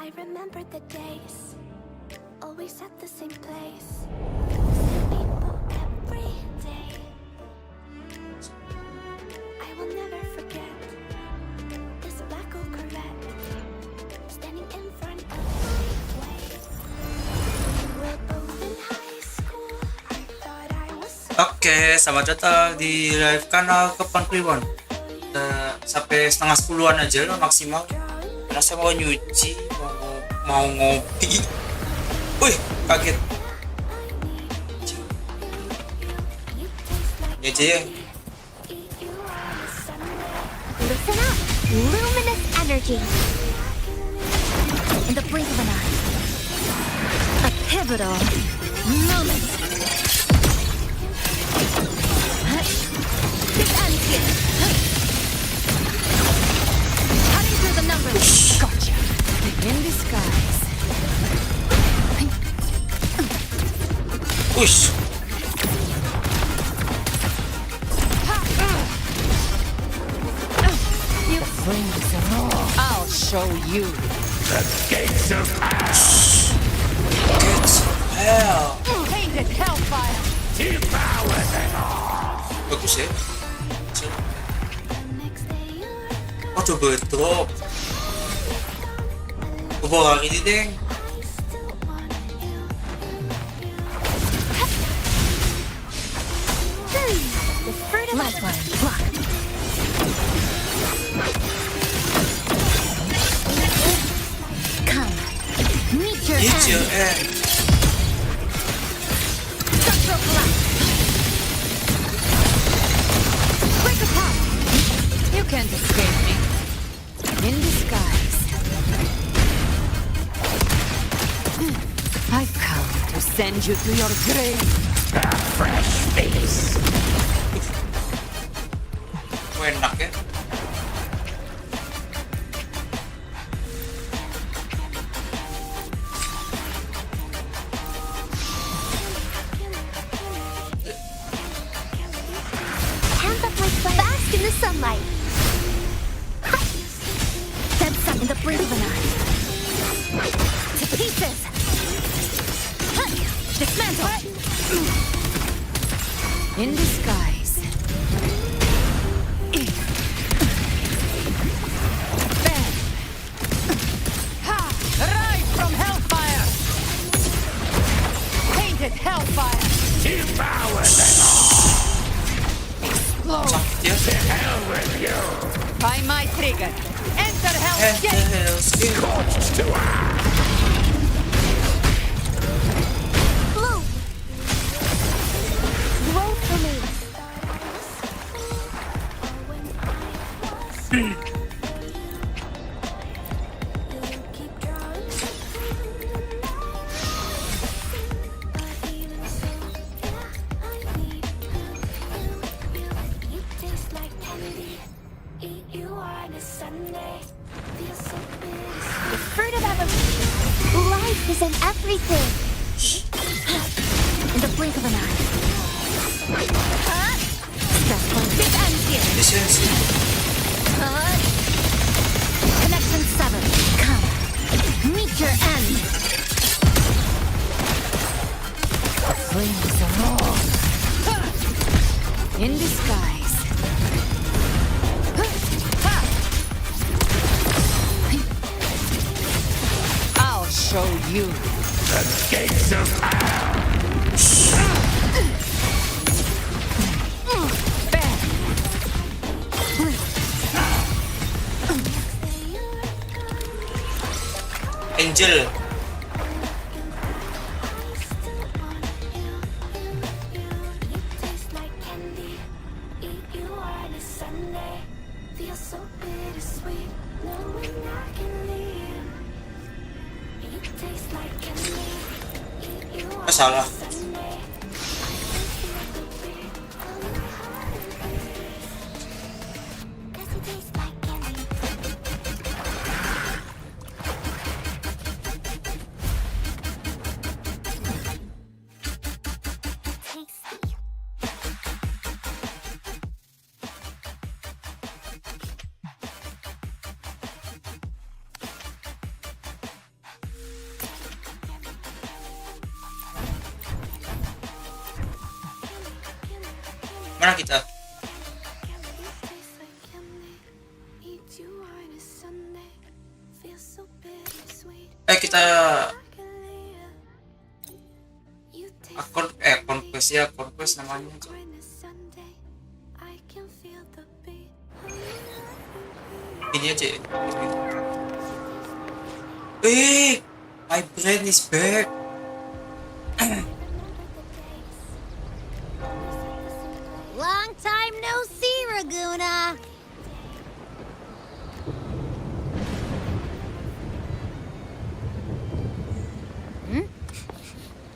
I remember the days, always at the same place. People every day. I will never forget this black old Corvette standing in front of my way. We're both in high school. I thought I was so Oke, selamat datang di live kanal Klepon Kliwon. Sampai setengah 10-an aja lah maksimal. Karena saya mau nyuci, mau ngopi. Wih, kaget. Ini aja ya. Listen up, luminous energy. In the blink of an eye, a pivotal moment. Big unskin. Cutting through the numbers. Gotcha. In disguise. Ush. I'll show you. The gates of Gates of hell. Painted hellfire. devour them all. Bagus ya. Oh, coba drop. Coba hari ini, Deng. The fruit of lifeline. Come, meet your It's your end. end. Structural collapse. Quick attack. You can't escape me. In disguise. I've come to send you to your grave. A fresh face. Enak ya. Hands up like bask in the sunlight. Dead sun in the blink of an eye. To pieces. Dismantle. In disguise. Bang. Ha! Rise from hellfire. Painted hellfire. Devour them all. Explode. Sakit ya. To hell with you. By my trigger. Enter hell's And the gate. hell's gate. Scorched to Blue. Grow for me. The fruit of evolution. Life is in everything. In the blink of an eye. Step one. Big end here. Lisensi. Connection 7. Come. Meet your end. Flames are all. In disguise. I'll show you. the gates of Bang. Angel. Salah. Mana kita? Kita conquest namanya. Ini aja. My brain is back. Long time no see, Raguna.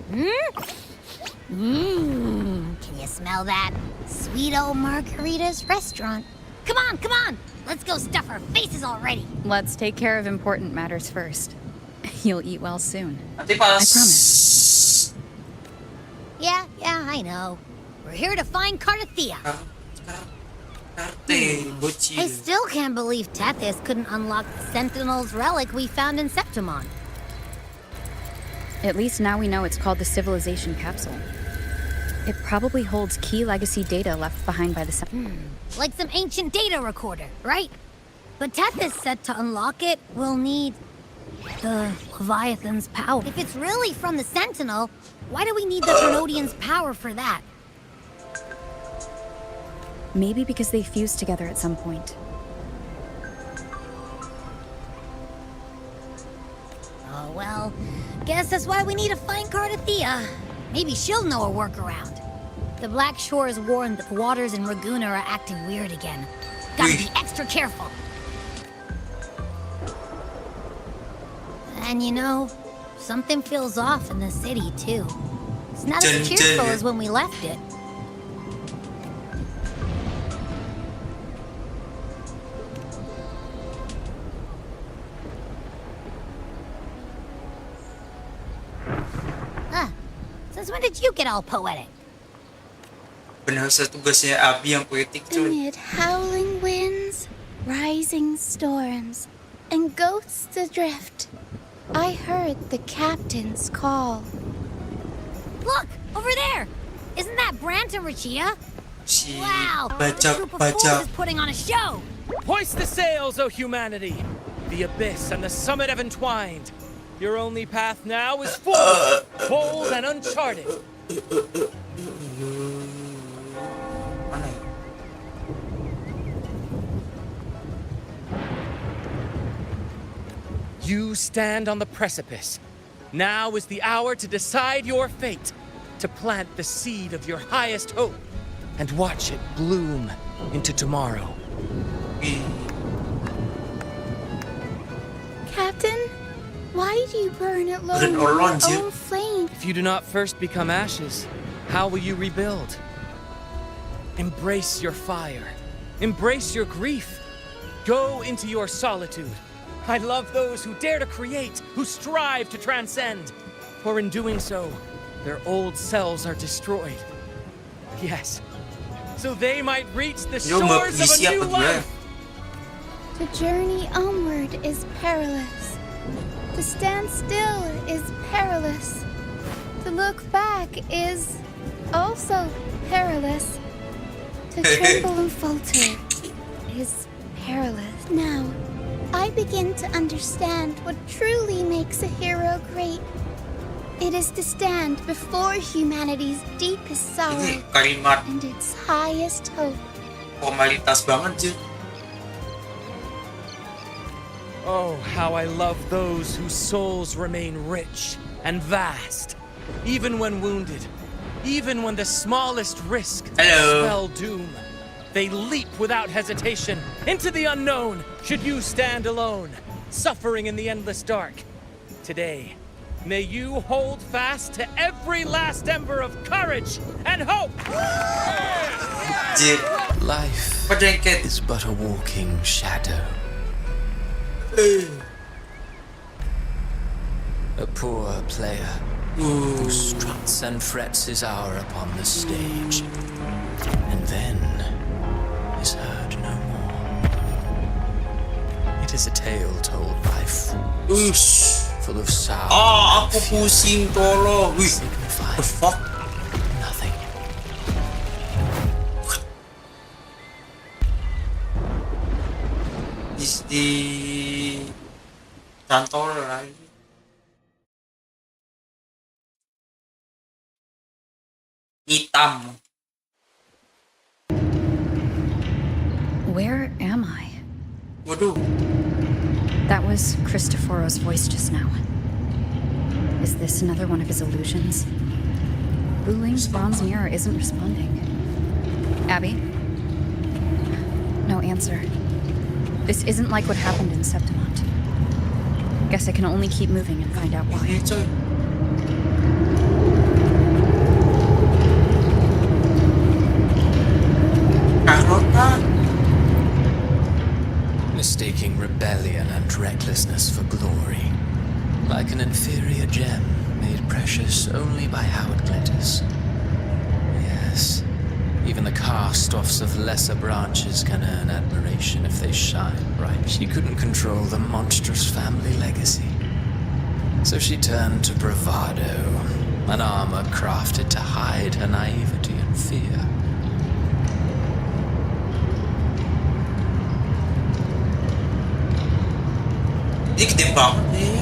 Can you smell that? Sweet old Margarita's restaurant. Come on, come on! Let's go stuff our faces already. Let's take care of important matters first. You'll eat well soon. Nanti pas. I promise. Yeah, I know. We're here to find Cardathea. Bocil. I still can't believe Tethys couldn't unlock the Sentinel's relic we found in Septimon. At least now we know it's called the Civilization Capsule. It probably holds key legacy data left behind by the Like some ancient data recorder, right? But Tethys said to unlock it, we'll need the Leviathan's power. If it's really from the Sentinel, why do we need the Vernodian's power for that? Maybe because they fused together at some point. Oh, well, guess that's why we need to find Cardathea. Maybe she'll know a workaround. The Black Shores warned that the waters in Raguna are acting weird again. Gotta be extra careful. And you know, something feels off in the city, too. It's not as cheerful as when we left it. Since when did you get all poetic? Benar tugasnya Abi yang poetik cuy. Amid howling winds, rising storms, and ghosts adrift, I heard the captain's call. Look, over there! Isn't that Brant and Rachia? Si Wow, this group of fools is putting on a show! Hoist the sails, O humanity! The abyss and the summit have entwined. Your only path now is forward, bold and uncharted. Mana ya? You stand on the precipice. Now is the hour to decide your fate, to plant the seed of your highest hope, and watch it bloom into tomorrow. Captain, why do you burn it low in Burn your orange, yeah. own flame? If you do not first become ashes, how will you rebuild? Embrace your fire. Embrace your grief. Go into your solitude. I love those who dare to create, who strive to transcend. For in doing so, their old selves are destroyed. Yes, so they might reach the Yo, shores of a siapa new gue? life. The journey onward is perilous. To stand still is perilous. To look back is also perilous. To tremble and falter is perilous. Now, I begin to understand what truly makes a hero great. It is to stand before humanity's deepest sorrow Ini kalimat and its highest hope. formalitas banget cuy. Oh, how I love those whose souls remain rich and vast, even when wounded, even when the smallest risk Hello. spell doom. They leap without hesitation into the unknown should you stand alone, suffering in the endless dark. Today, may you hold fast to every last ember of courage and hope. Jir. Life Pedengket. is but a walking shadow. A poor player who struts and frets his hour upon the stage, and then is heard no more. It is a tale told by fools, Ush. full of sound Aku and fury, pusing tolong. Wih, the signifying fuck? nothing. di kantor lagi. Hitam. Where am I? Waduh. That was Cristoforo's voice just now. Is this another one of his illusions? Buling's bronze mirror isn't responding. Abby? No answer. This isn't like what happened in Septimont. Guess I can only keep moving and find out why. Ini coy. Karota. Mistaking rebellion and recklessness for glory, like an inferior gem made precious only by how it glitters. Yes, even the cast-offs of lesser branches can earn admiration if they shine bright. She couldn't control the monstrous family legacy, so she turned to bravado, an armor crafted to hide her naivety and fear. Ini gede banget nih.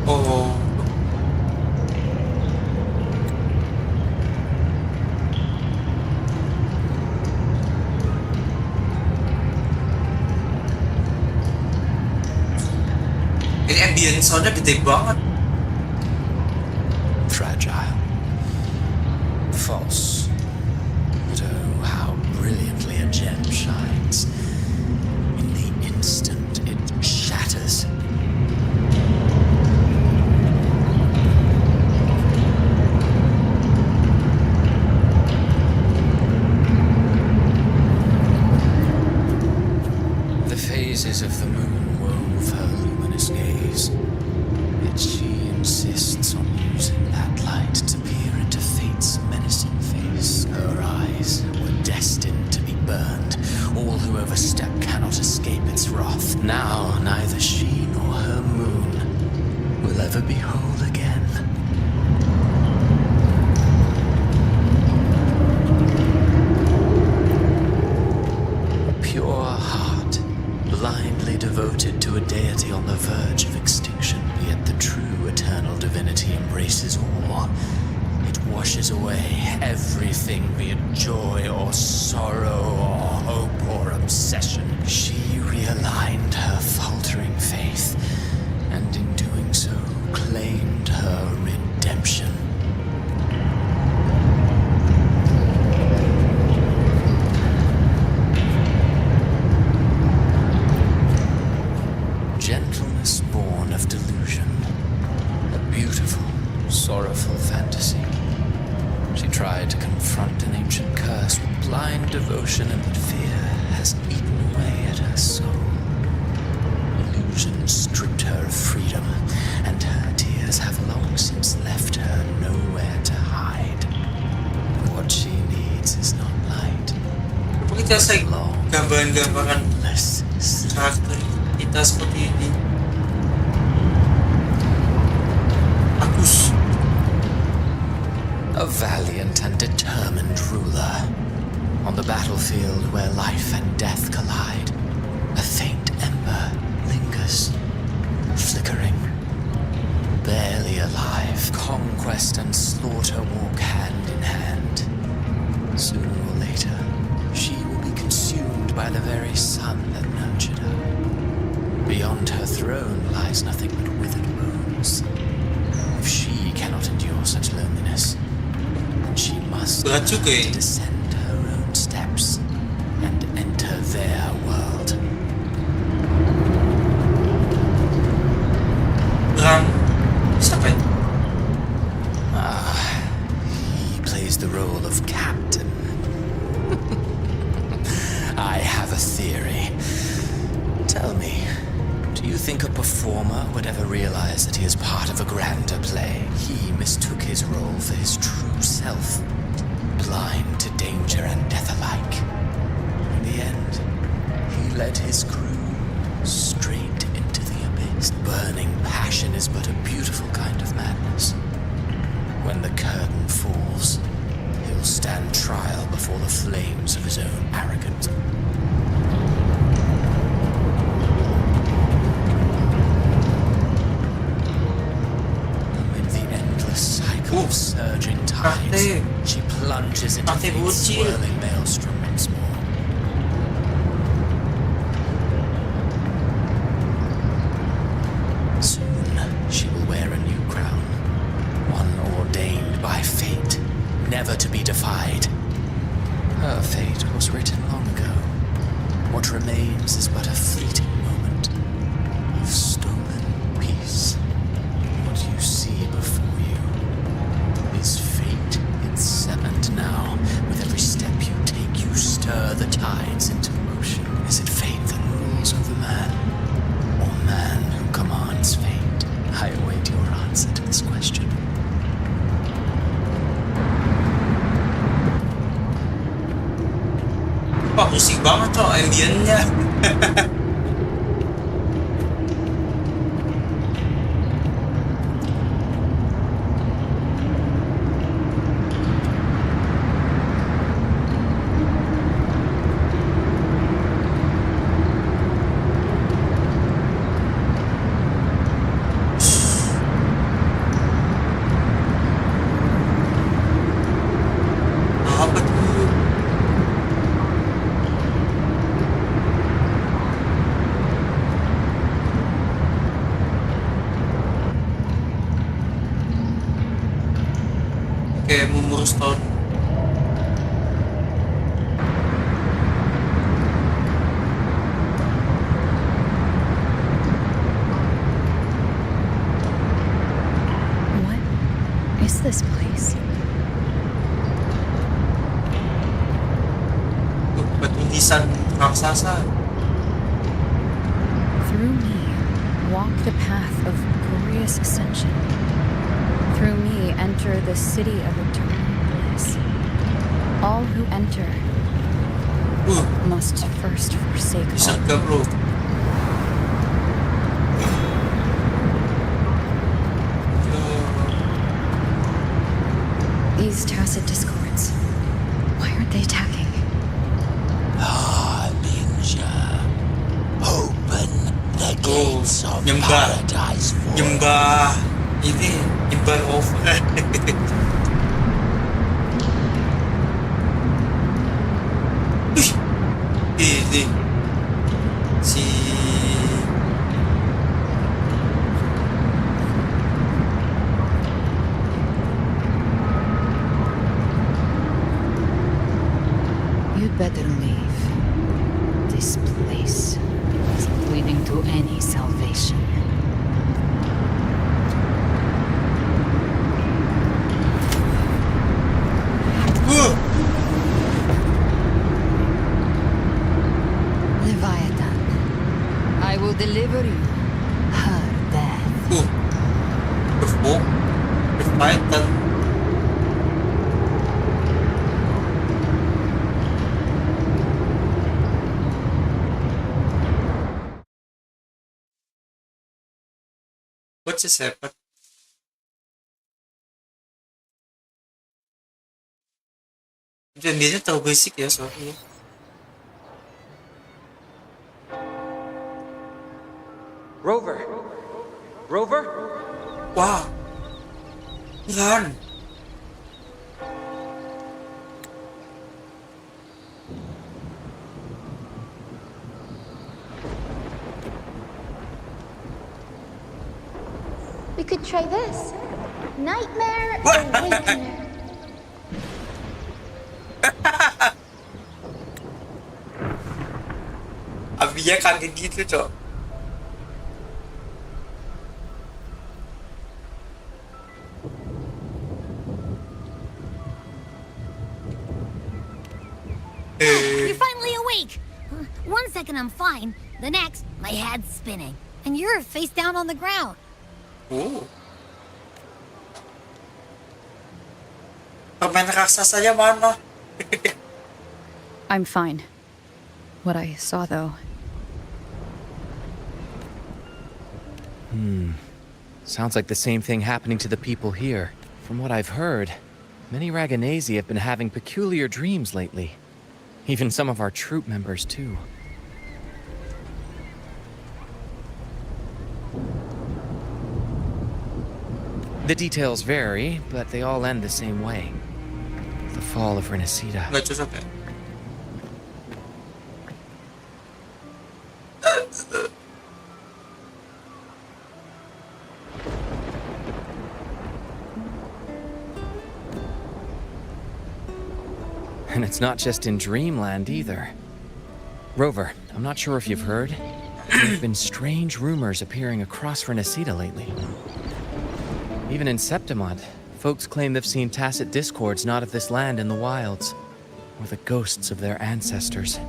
Oh. Ini ambience soundnya gede banget. Fragile. False. But oh, how brilliantly a gem shines. In the instant it shatters. The phases of the moon wove her luminous gaze. Yet she insists on using that light to peer into fate's menacing face. Her eyes were destined to be burned. All who overstep cannot escape its wrath. Now neither she nor her moon will ever be whole again. A pure heart, blindly devoted to a deity on the verge of extinction. Yet the true eternal divinity embraces all. It washes away everything, be it joy or sorrow or hope or obsession. She realigned her faltering faith, and in doing so, claimed her redemption. Gentleness born of delusion. A beautiful, sorrowful fantasy. She tried to confront an ancient curse with blind devotion, and fear has eaten away at her soul. Illusion stripped her of freedom, and her tears have long since left her nowhere to hide. What she needs is not light, Kenapa kita saya long, gambaran-gambaran endless sleep. karakter kita seperti ini? Agus. A valiant and determined ruler. On the battlefield where life and death collide, a faint ember lingers, flickering, barely alive. Conquest and slaughter walk hand in hand. Sooner or later, she will be consumed by the very sun that nurtured her. Beyond her throne lies nothing but withered bones. If she cannot endure such loneliness, then she must Berat juga learn ya. to descend her own steps and enter their world. Bram. Siapa itu? He plays the role of captain. I have a theory. Tell me, do you think a performer would ever realize that he is part of a grander play? He mistook his role for his true self, blind to danger and death alike. In the end, he led his crew straight into the abyss. Burning passion is but a beautiful kind of madness. before the flames of his own arrogance. Amid the endless cycle of surging tides, she plunges into fate's swirling maelstrom once more. Soon she will wear a new crown, one ordained by fate, never to be defied. Her fate was written long ago. What remains is but a fleeting moment of stolen peace. What you see before you is fate itself now. With every step you take, you stir the tides into motion. Is it fate that rules over man, or man who commands fate? I await your answer to this question. Wah, musik banget cok ambience-nya. Apa tuh? Kayak mengurus tahun. What is this place? Tuh, batulisan raksasa. Through me, walk the path of glorious ascension. Through me, enter the city of eternal bliss. All who enter must first forsake Bisa all. ke bro? These tacit discords, why aren't they attacking? Ninja, open the gates of Nyembah. paradise for Nyembah ini nyembah over. Ini si You'd better leave. This place isn't leading to any salvation. Leviathan, I will deliver you her death. the fighter. What just happened? Dia terlalu basic ya soalnya. Rover! Rover? Wah, run! We could try this. Nightmare Awakener. Abinya kaget gitu cok. You're finally awake! 1 second I'm fine, the next, my head's spinning. And you're face down on the ground. Oh. Permain raksasanya mana? I'm fine. What I saw, though. Sounds like the same thing happening to the people here. From what I've heard, Many Raganesi have been having peculiar dreams lately. Even some of our troop members, too. The details vary, but they all end the same way. The fall of Renacida. Nggak cocok ya? And it's not just in Dreamland either. Rover, I'm not sure if you've heard. There have been strange rumors appearing across Renacida lately. Even in Septimont, folks claim they've seen tacit discords not of this land in the wilds, or the ghosts of their ancestors.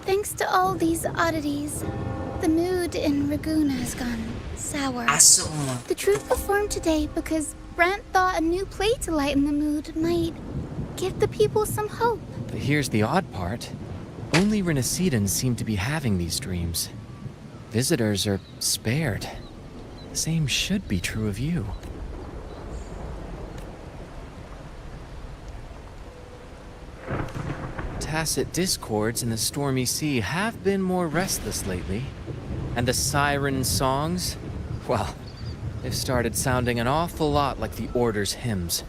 Thanks to all these oddities, the mood in Ragoon has gone sour. Asem. The troop performed today because Brant thought a new play to lighten the mood might give the people some hope. But here's the odd part. Only Renacidans seem to be having these dreams. Visitors are spared. The same should be true of you. Tacit discords in the stormy sea have been more restless lately. And the siren songs, well, they've started sounding an awful lot like the Order's hymns.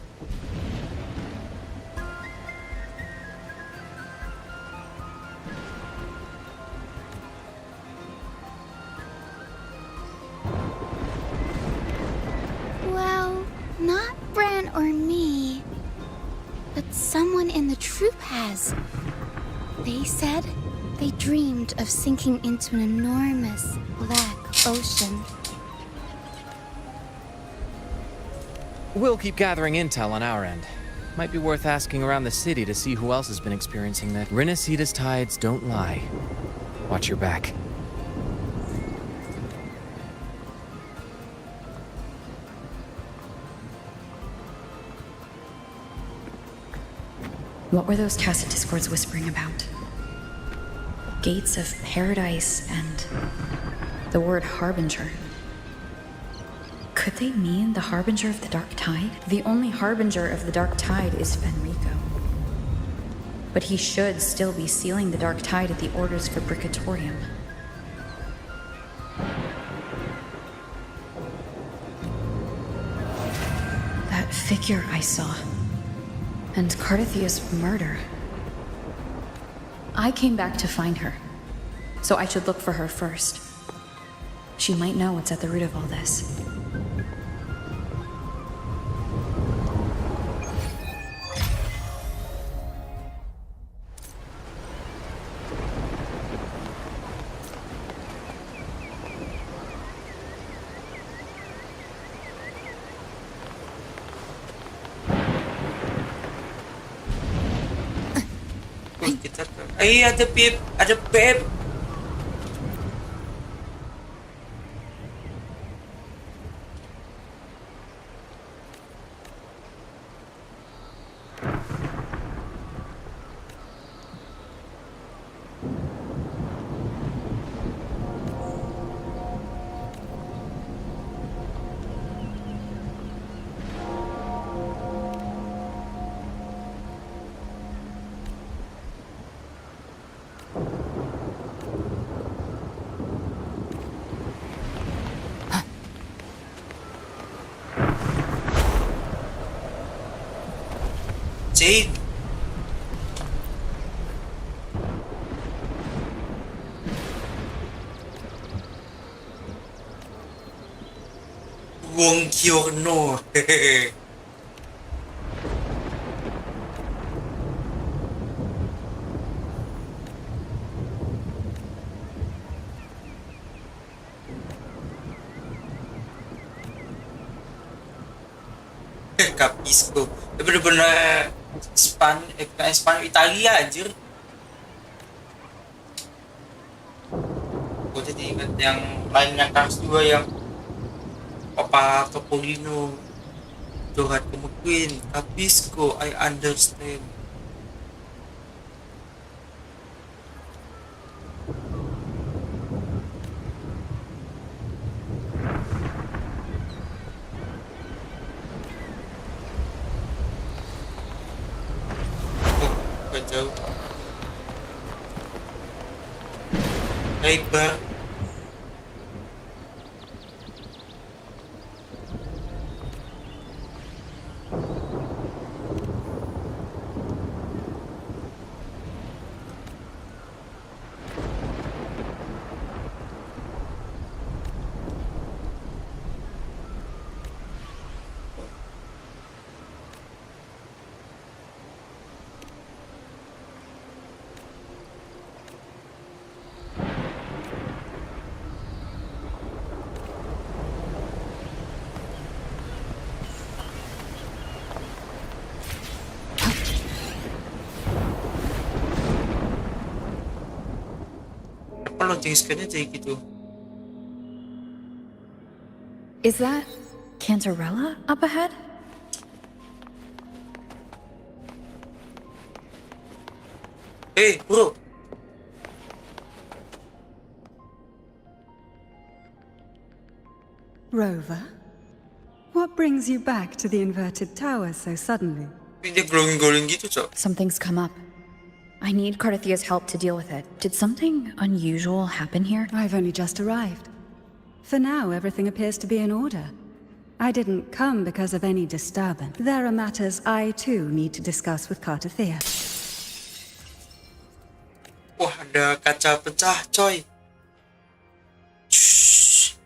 Well, not Bran or me, but someone in the troop has. They said they dreamed of sinking into an enormous black ocean. We'll keep gathering intel on our end. Might be worth asking around the city to see who else has been experiencing that. Renacida's tides don't lie. Watch your back. What were those tacit discords whispering about? Gates of paradise and the word harbinger. Could they mean the harbinger of the dark tide? The only harbinger of the dark tide is Fenrico. But he should still be sealing the dark tide at the Order's Fabricatorium. That figure I saw. And Cardathia's murder. I came back to find her, so I should look for her first. She might know what's at the root of all this. Kita ada Pip, ada Pip. Jade. Wong Giorno. Capisco. Bener-bener Spanyol Italia anjir. Gue jadi inget yang lainnya Cars 2 yang Papa Topolino curhat ke McQueen. Capisco, I understand. agak jauh. Lebar. Apa loading screen-nya jadi gitu? Is that Cantarella up ahead? Hey, bro. Rover, what brings you back to the inverted tower so suddenly? Ini dia glowing gitu, Cok. Something's come up. I need Cardathia's help to deal with it. Did something unusual happen here? I've only just arrived. For now, everything appears to be in order. I didn't come because of any disturbance. There are matters I too need to discuss with Cardathia. Wah, ada kaca pecah, coy. Shh.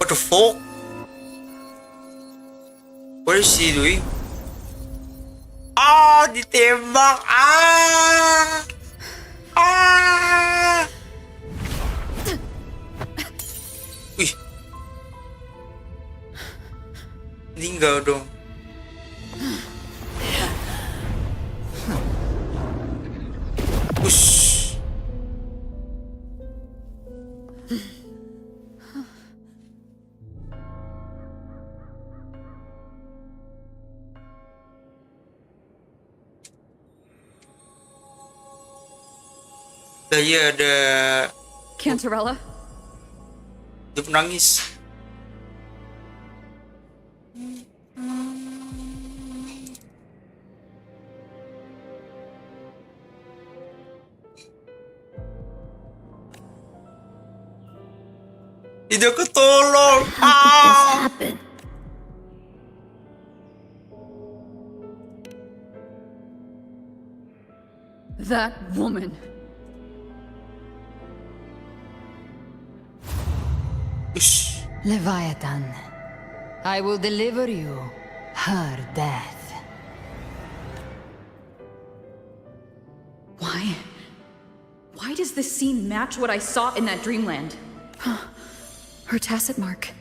What the fuck? What is he doing? Ah, ditembak. Ah. Ah. Wih. Meninggal dong. Ush. Saya ada Cantarella? dia menangis. Tidak ketolong. Ah. Happen. That woman. Ush. Leviathan, I will deliver you her death. Why does this scene match what I saw in that dreamland? Her tacit mark.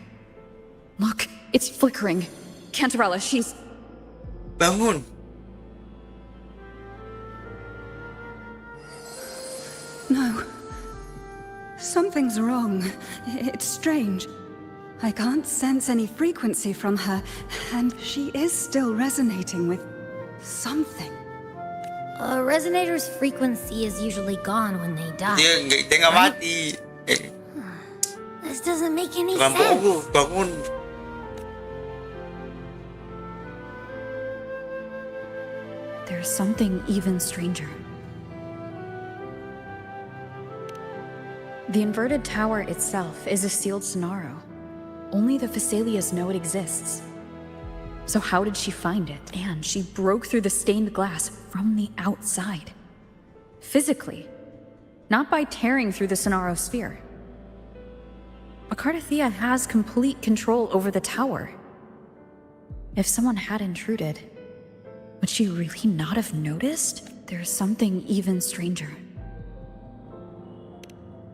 Look, it's flickering. Cantarella, she's... Bangun. No. Something's wrong. It's strange. I can't sense any frequency from her, and she is still resonating with something. A resonator's frequency is usually gone when they die. Dia nggak mati. This doesn't make any Jangan bohong lu, sense. bangun. There's something even stranger. The inverted tower itself is a sealed scenario. Only the Phasalias know it exists. So how did she find it? And she broke through the stained glass from the outside. Physically. Not by tearing through the Sonaro sphere. But Cardathia has complete control over the tower. If someone had intruded, would she really not have noticed? There's something even stranger.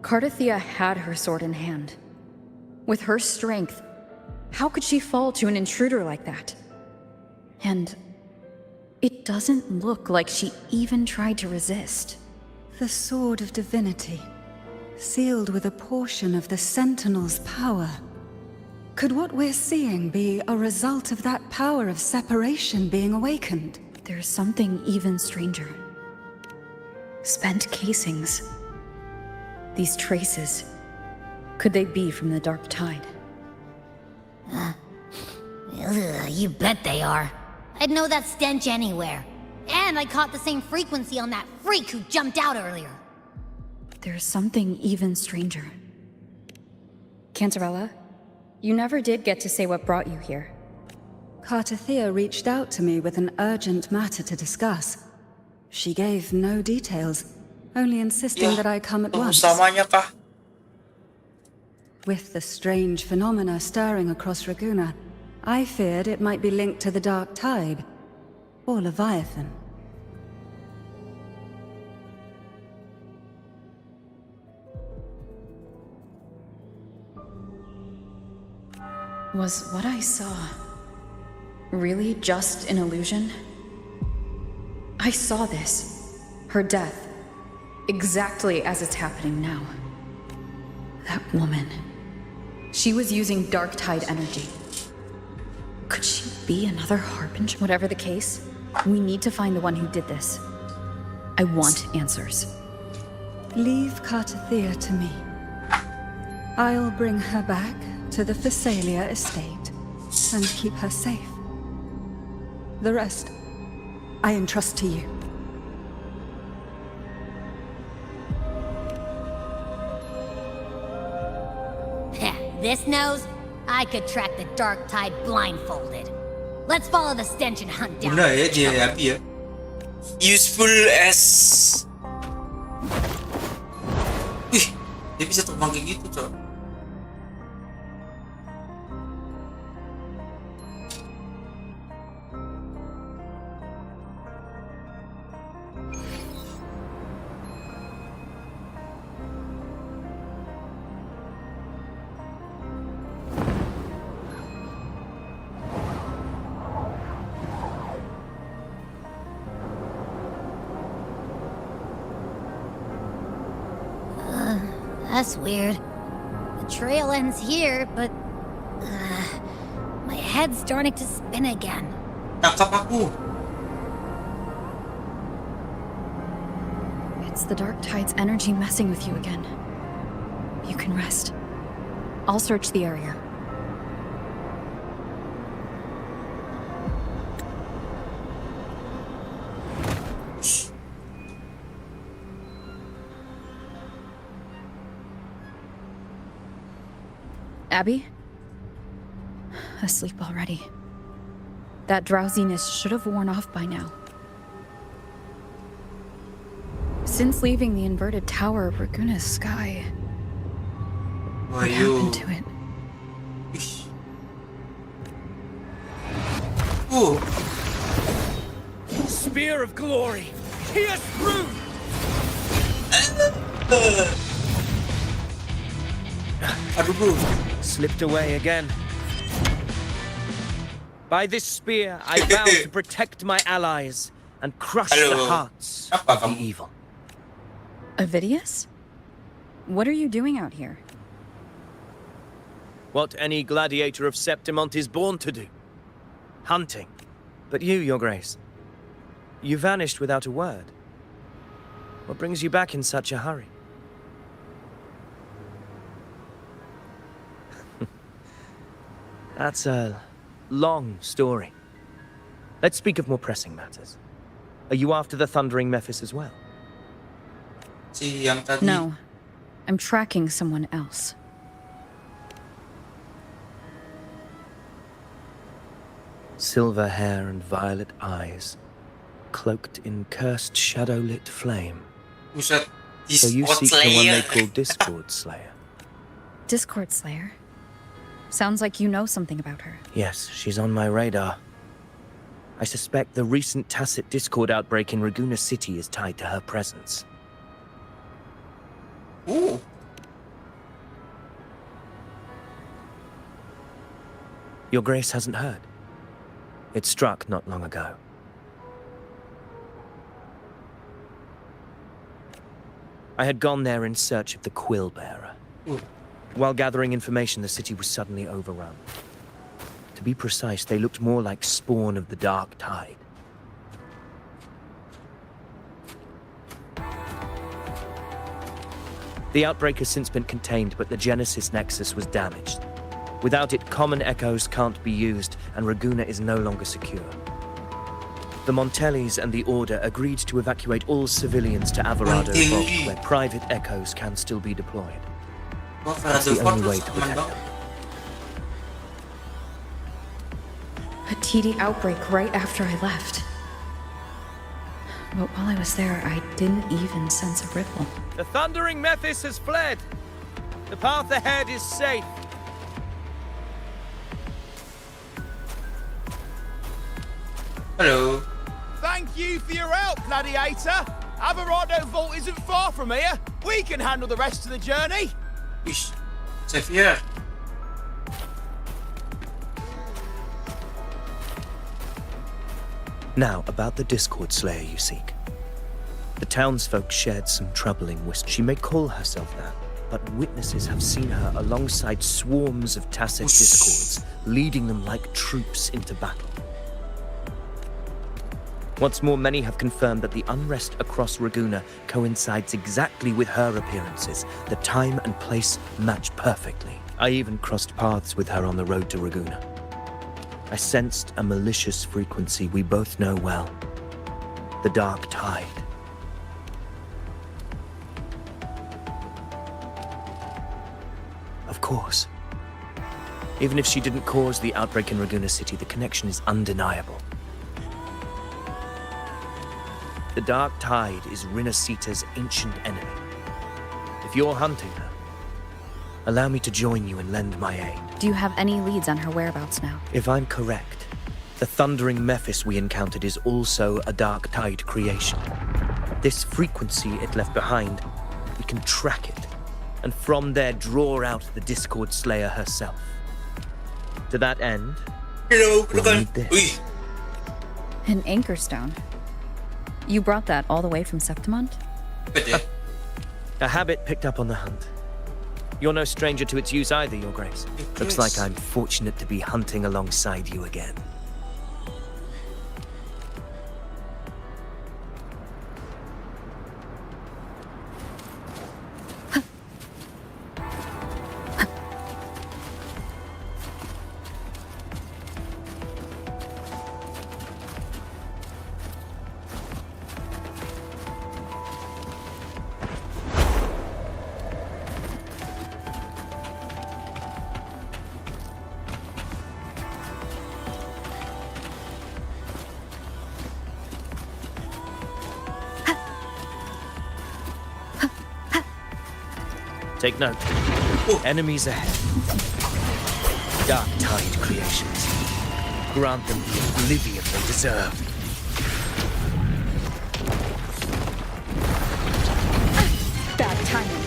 Cardathia had her sword in hand. With her strength, how could she fall to an intruder like that? And it doesn't look like she even tried to resist. The Sword of Divinity, sealed with a portion of the Sentinel's power. Could what we're seeing be a result of that power of separation being awakened? There's something even stranger. Spent casings. These traces. Could they be from the Dark Tide? Ugh, you bet they are. I'd know that stench anywhere. And I caught the same frequency on that freak who jumped out earlier. There's something even stranger. Cantarella, you never did get to say what brought you here. Cartathea reached out to me with an urgent matter to discuss. She gave no details, only insisting that I come at once. Utamanya kah? With the strange phenomena stirring across Raguna, I feared it might be linked to the Dark Tide, or Leviathan. Was what I saw really just an illusion? I saw this, her death, exactly as it's happening now. That woman, she was using Dark Tide energy. Could she be another Harbinger? Whatever the case, we need to find the one who did this. I want answers. Leave Cartathea to me. I'll bring her back to the Phasalia estate and keep her safe. The rest, I entrust to you. This nose, I could track the Dark Tide blindfolded. Let's follow the stench and hunt down. Guna ya dia Hepi ya. Useful as. Wih, dia bisa terbang kayak gitu, coy. That's weird. The trail ends here, but my head's starting to spin again. Tangkap aku. It's the Dark Tide's energy messing with you again. You can rest. I'll search the area. Abby? Asleep already. That drowsiness should have worn off by now. Since leaving the inverted tower of Raguna's sky, what happened to it? Oh. Spear of glory! Pierce through! Aduh bro. Slipped away again. By this spear, I vow to protect my allies and crush the hearts of the evil. Avidius? What are you doing out here? What any gladiator of Septimont is born to do. Hunting. But you, Your Grace, you vanished without a word. What brings you back in such a hurry? That's a long story. Let's speak of more pressing matters. Are you after the Thundering Mephis as well? Si yang tadi. No. I'm tracking someone else. Silver hair and violet eyes, cloaked in cursed shadow-lit flame. Buset. So you seek the one they call Discord Slayer? Discord Slayer? Sounds like you know something about her. Yes, she's on my radar. I suspect the recent tacit Discord outbreak in Raguna City is tied to her presence. Ooh. Your Grace hasn't heard. It struck not long ago. I had gone there in search of the Quill Bearer. While gathering information, the city was suddenly overrun. To be precise, they looked more like spawn of the Dark Tide. The outbreak has since been contained, but the Genesis Nexus was damaged. Without it, common echoes can't be used, and Raguna is no longer secure. The Montellis and the Order agreed to evacuate all civilians to Alvarado Vault, where private echoes can still be deployed. That's the only way to protect them. A TD outbreak right after I left. But while I was there, I didn't even sense a ripple. The thundering Mephis has fled. The path ahead is safe. Hello. Thank you for your help, Gladiator. Alvarado Vault isn't far from here. We can handle the rest of the journey. Ish. Safe here. Now, about the Discord Slayer you seek. The townsfolk shared some troubling whispers. She may call herself that, but witnesses have seen her alongside swarms of tacit discords, leading them like troops into battle. Once more, many have confirmed that the unrest across Raguna coincides exactly with her appearances. The time and place match perfectly. I even crossed paths with her on the road to Raguna. I sensed a malicious frequency we both know well. The Dark Tide. Of course. Even if she didn't cause the outbreak in Raguna City, the connection is undeniable. The Dark Tide is Rinasita's ancient enemy. If you're hunting her, allow me to join you and lend my aid. Do you have any leads on her whereabouts now? If I'm correct, the thundering Mephis we encountered is also a Dark Tide creation. This frequency it left behind, we can track it, and from there draw out the Discord Slayer herself. To that end, we'll need this. An anchor stone. You brought that all the way from Septimont? A habit picked up on the hunt. You're no stranger to its use either, Your Grace. Looks like I'm fortunate to be hunting alongside you again. Take note. Enemies ahead. Dark Tide creations. Grant them the oblivion they deserve. Bad timing.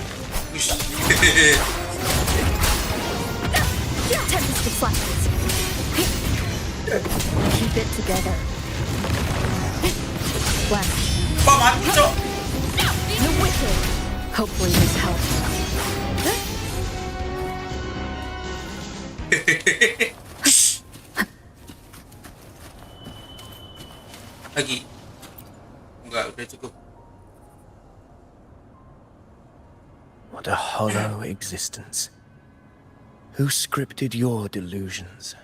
Tempest deflections. Keep it together. Blast. The wicked. Hopefully this helps. Lagi. Enggak, udah cukup. What a hollow existence. Who scripted your delusions?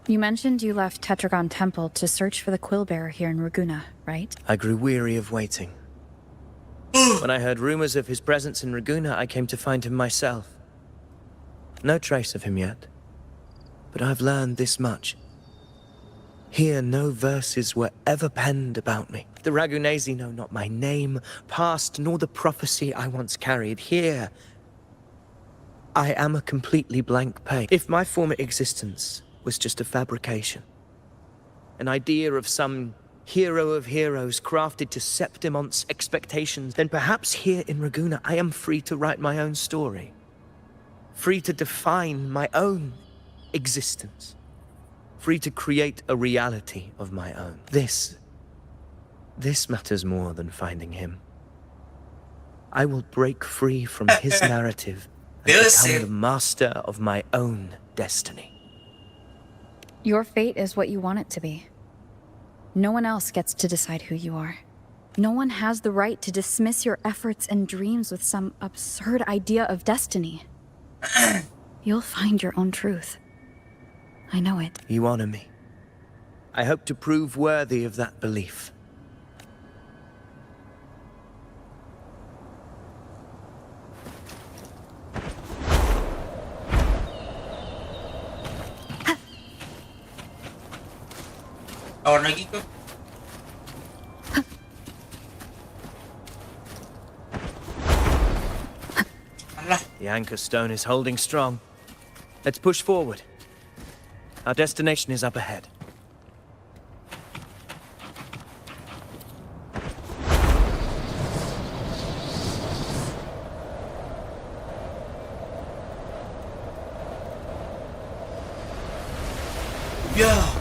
You mentioned you left Tetragon Temple to search for the Quillbearer here in Raguna, right? I grew weary of waiting. When I heard rumors of his presence in Raguna, I came to find him myself. No trace of him yet. But I've learned this much. Here, no verses were ever penned about me. The Ragunesi know not my name, past, nor the prophecy I once carried. Here, I am a completely blank page. If my former existence was just a fabrication, an idea of some hero of heroes crafted to Septimont's expectations, then perhaps here in Raguna I am free to write my own story. Free to define my own existence. Free to create a reality of my own. This matters more than finding him. I will break free from his narrative and become the master of my own destiny. Your fate is what you want it to be. No one else gets to decide who you are. No one has the right to dismiss your efforts and dreams with some absurd idea of destiny. You'll find your own truth. I know it. You honor me. I hope to prove worthy of that belief. Tawar lagi kok. Alah. The anchor stone is holding strong. Let's push forward. Our destination is up ahead. Yeah.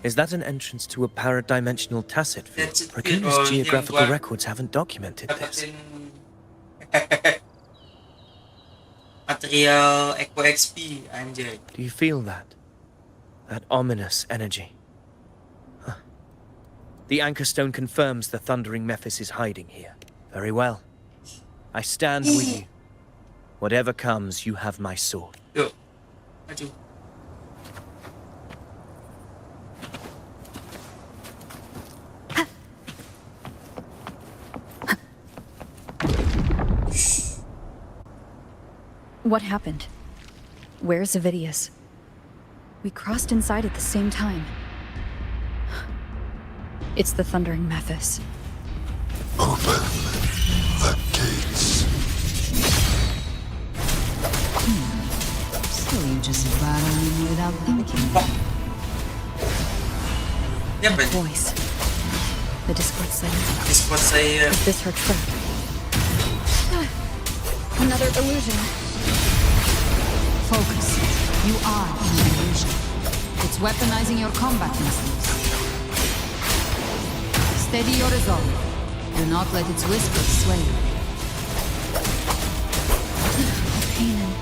Is that an entrance to a paradimensional tacit field? That's it. Raguna's geographical Yang buat records haven't documented this. dapetin material Eco XP anjay. Do you feel that? That ominous energy? Huh. The anchor stone confirms the thundering Mephis is hiding here. Very well. I stand with you. Whatever comes, you have my sword. Yuk. Maju. What happened? Where's Avidius? We crossed inside at the same time. It's the thundering Mephis. Open the gates. So you just battle me without thinking. Dia apa? Voice. The Discord saying. Discord saya. Is this her trap? Another illusion. Focus. You are in an illusion. It's weaponizing your combat instincts. Steady your resolve. Do not let its whispers sway you. Pain and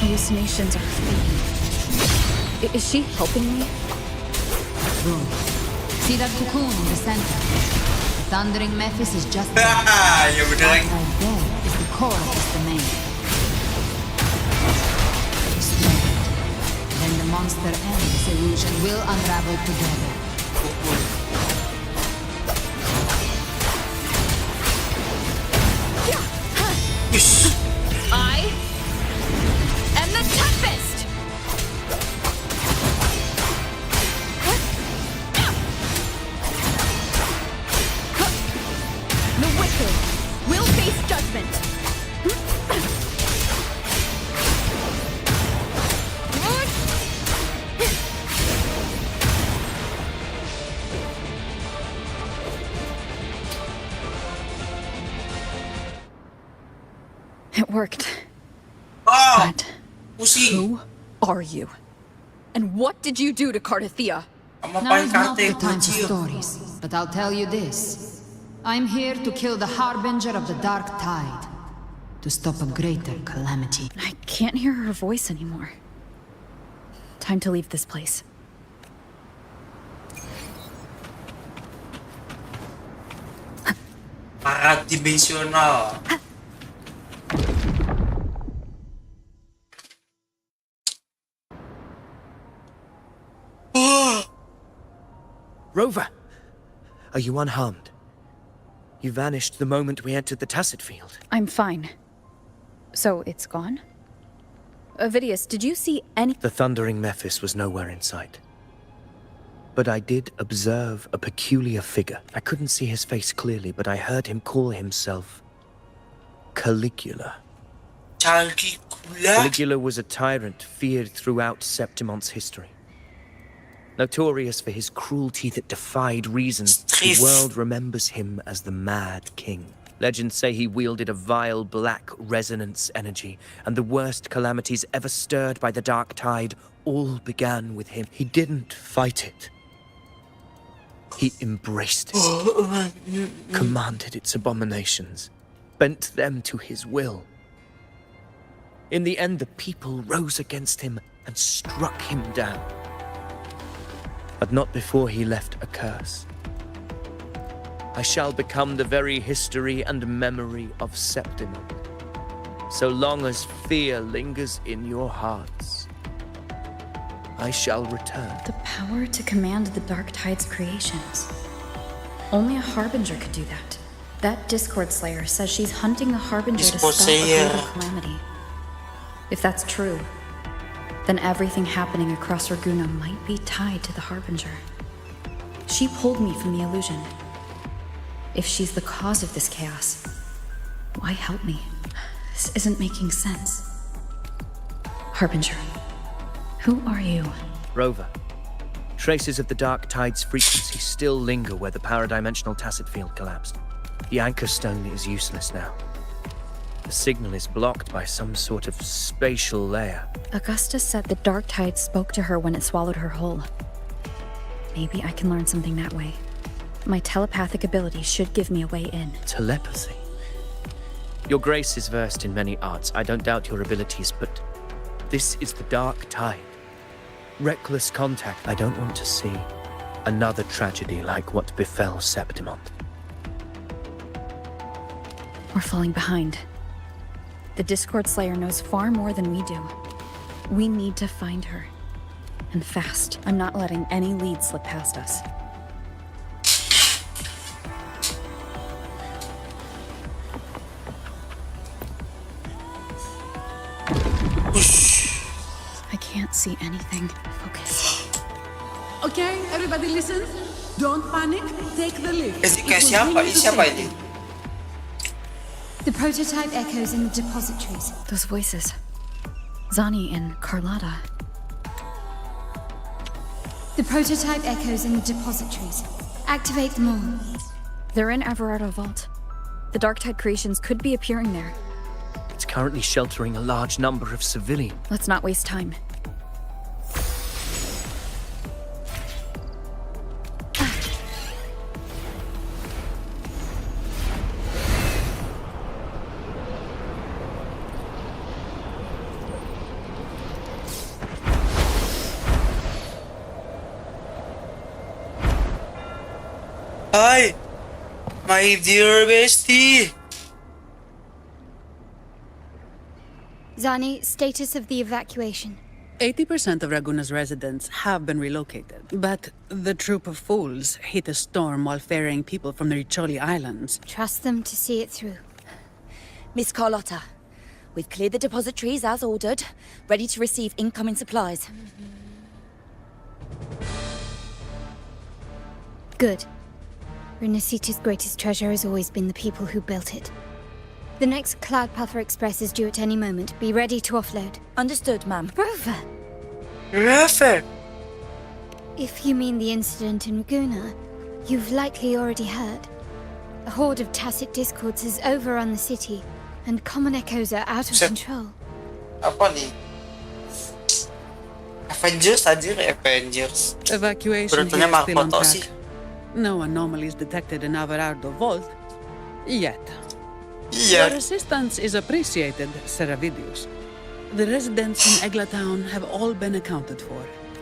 hallucinations are fading. Is she helping me? Good. See that cocoon in the center? The thundering Mephis is just there. Ya bener Right lagi. there is the core of this domain. Destroy it. Then the monster and this illusion will unravel together. Ush. I am the Tempest! The wicked will face judgment. It worked. Oh, But pusing. who are you? And what did you do to Cardathia? Kamu Now paling is not karte the time for kecil. stories, but I'll tell you this. I'm here to kill the harbinger of the dark tide, to stop a greater calamity. I can't hear her voice anymore. Time to leave this place. Paradimensional. Rover! Are you unharmed? You vanished the moment we entered the tacit field. I'm fine. So it's gone? Avidius, did you see any— The thundering Mephis was nowhere in sight. But I did observe a peculiar figure. I couldn't see his face clearly, but I heard him call himself Caligula. Caligula. Caligula was a tyrant feared throughout Septimon's history. Notorious for his cruelty that defied reason, the Stress. world remembers him as the Mad King. Legends say he wielded a vile black resonance energy, and the worst calamities ever stirred by the dark tide all began with him. He didn't fight it. He embraced it, commanded its abominations, bent them to his will. In the end, the people rose against him and struck him down. But not before he left a curse. I shall become the very history and memory of Septimon. So long as fear lingers in your hearts, I shall return. The power to command the Dark Tide's creations. Only a Harbinger could do that. That Discord Slayer says she's hunting the Harbinger to Discord stop a Slayer. greater calamity. If that's true, then everything happening across Raguna might be tied to the Harbinger. She pulled me from the illusion. If she's the cause of this chaos, why help me? This isn't making sense. Harbinger, who are you? Rover, traces of the Dark Tide's frequency still linger where the paradimensional tacit field collapsed. The anchor stone is useless now. The signal is blocked by some sort of spatial layer. Augusta said the Dark Tide spoke to her when it swallowed her whole. Maybe I can learn something that way. My telepathic ability should give me a way in. Telepathy? Your Grace is versed in many arts. I don't doubt your abilities, but this is the Dark Tide. Reckless contact. I don't want to see another tragedy like what befell Septimont. We're falling behind. The Discord Slayer knows far more than we do. We need to find her. And fast. I'm not letting any lead slip past us. I can't see anything. Focus. Okay, everybody listen. Don't panic. Take the lift. Kayak siapa? Ini siapa ini? The prototype echoes in the depositories. Those voices. Zani and Carlotta. The prototype echoes in the depositories. Activate them all. They're in Everardo Vault. The Dark Tide creations could be appearing there. It's currently sheltering a large number of civilians. Let's not waste time. Hi, my dear bestie. Zani, status of the evacuation. 80% of Raguna's residents have been relocated, but the troop of fools hit a storm while ferrying people from the Riccioli Islands. Trust them to see it through. Miss Carlotta, we've cleared the depositories as ordered, ready to receive incoming supplies. Good. Renacita's greatest treasure has always been the people who built it. The next Cloud Puffer Express is due at any moment. Be ready to offload. Understood, ma'am. Rover! Rover! If you mean the incident in Raguna, you've likely already heard. A horde of tacit discords has overrun the city, and common echoes are out of control. Apa nih? Avengers aja, Avengers. Evacuation Beruntungnya here is still on Markoto sih. track. No anomalies detected in Everardo Vault. Yet. Your assistance is appreciated, Seravidius. The residents in Eglatown have all been accounted for.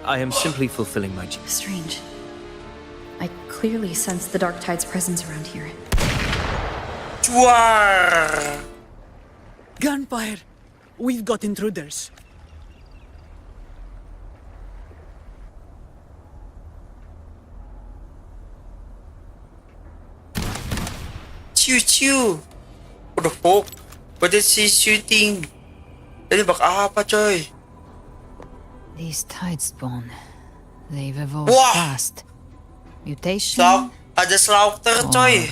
I am simply fulfilling my duty. Strange. I clearly sense the Dark Tide's presence around here. War! Gunfire! We've got intruders. Chew. What the fuck? What is he shooting? Ini bak apa coy? These tide spawn. They've evolved Wah! fast. Mutation. Ada slaughter coy.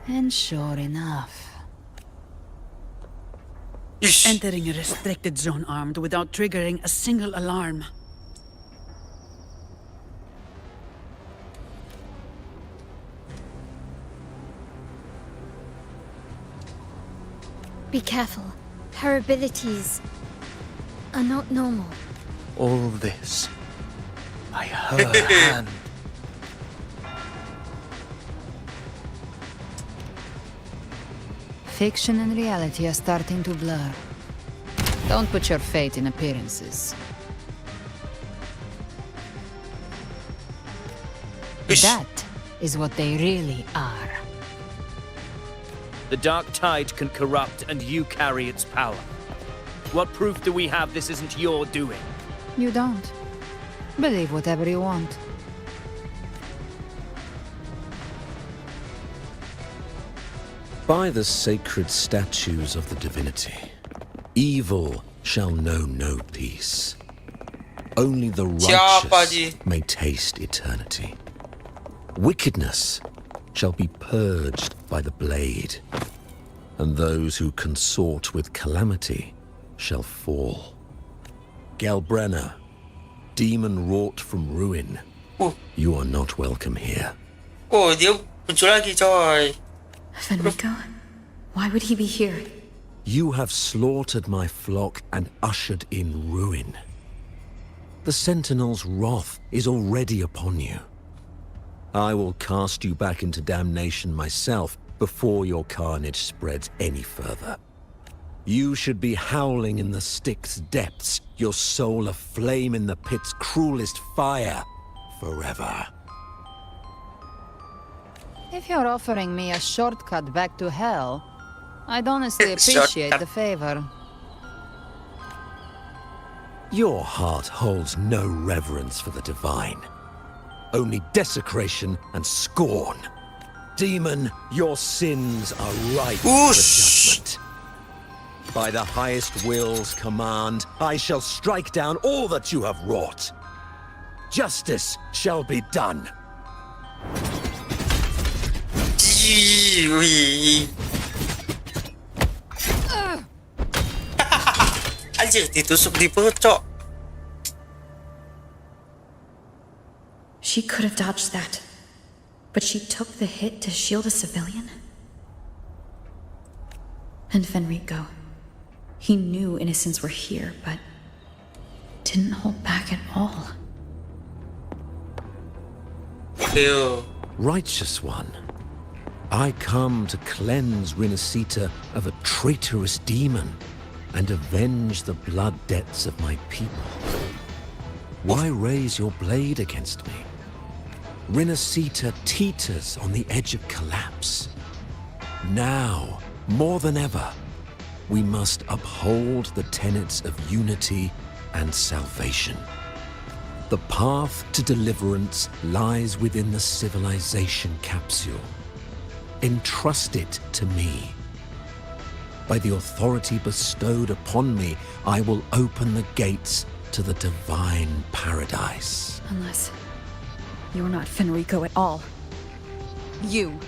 And sure enough. Entering a restricted zone armed without triggering a single alarm. Be careful. Her abilities Not normal. All this by her hand. Fiction and reality are starting to blur. Don't put your fate in appearances. That is what they really are. The dark tide can corrupt, and you carry its power. What proof do we have this isn't your doing? You don't. Believe whatever you want. By the sacred statues of the divinity, evil shall know no peace. Only the righteous may taste eternity. Wickedness shall be purged by the blade, and those who consort with calamity shall fall. Gelbrenna, demon wrought from ruin, you are not welcome here. Oh, dia muncul lagi, coy. Fenrico? Why would he be here? You have slaughtered my flock and ushered in ruin. The Sentinel's wrath is already upon you. I will cast you back into damnation myself before your carnage spreads any further. You should be howling in the Styx's depths, your soul aflame in the pit's cruelest fire, forever. If you're offering me a shortcut back to hell, I'd honestly appreciate the favor. Your heart holds no reverence for the divine. Only desecration and scorn. Demon, your sins are ripe for judgment. By the highest will's command, I shall strike down all that you have wrought. Justice shall be done. Anjir, ditusuk di perut, cok. She could have dodged that, but she took the hit to shield a civilian? And Fenrico, he knew innocents were here, but didn't hold back at all. Ew. Righteous one, I come to cleanse Rinascita of a traitorous demon and avenge the blood debts of my people. Why raise your blade against me? Rinascita teeters on the edge of collapse. Now, more than ever, we must uphold the tenets of unity and salvation. The path to deliverance lies within the civilization capsule. Entrust it to me. By the authority bestowed upon me, I will open the gates to the divine paradise. Unless you're not Fenrico at all. You.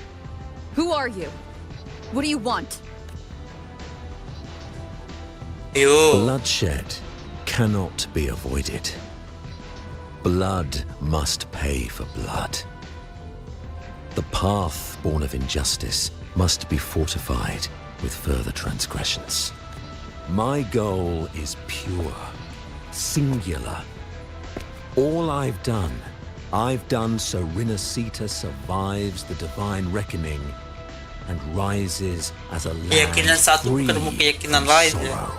Who are you? What do you want? Bloodshed cannot be avoided. Blood must pay for blood. The path born of injustice must be fortified with further transgressions. My goal is pure, singular. All I've done so Rinascita survives the divine reckoning and rises as a land free from sorrow.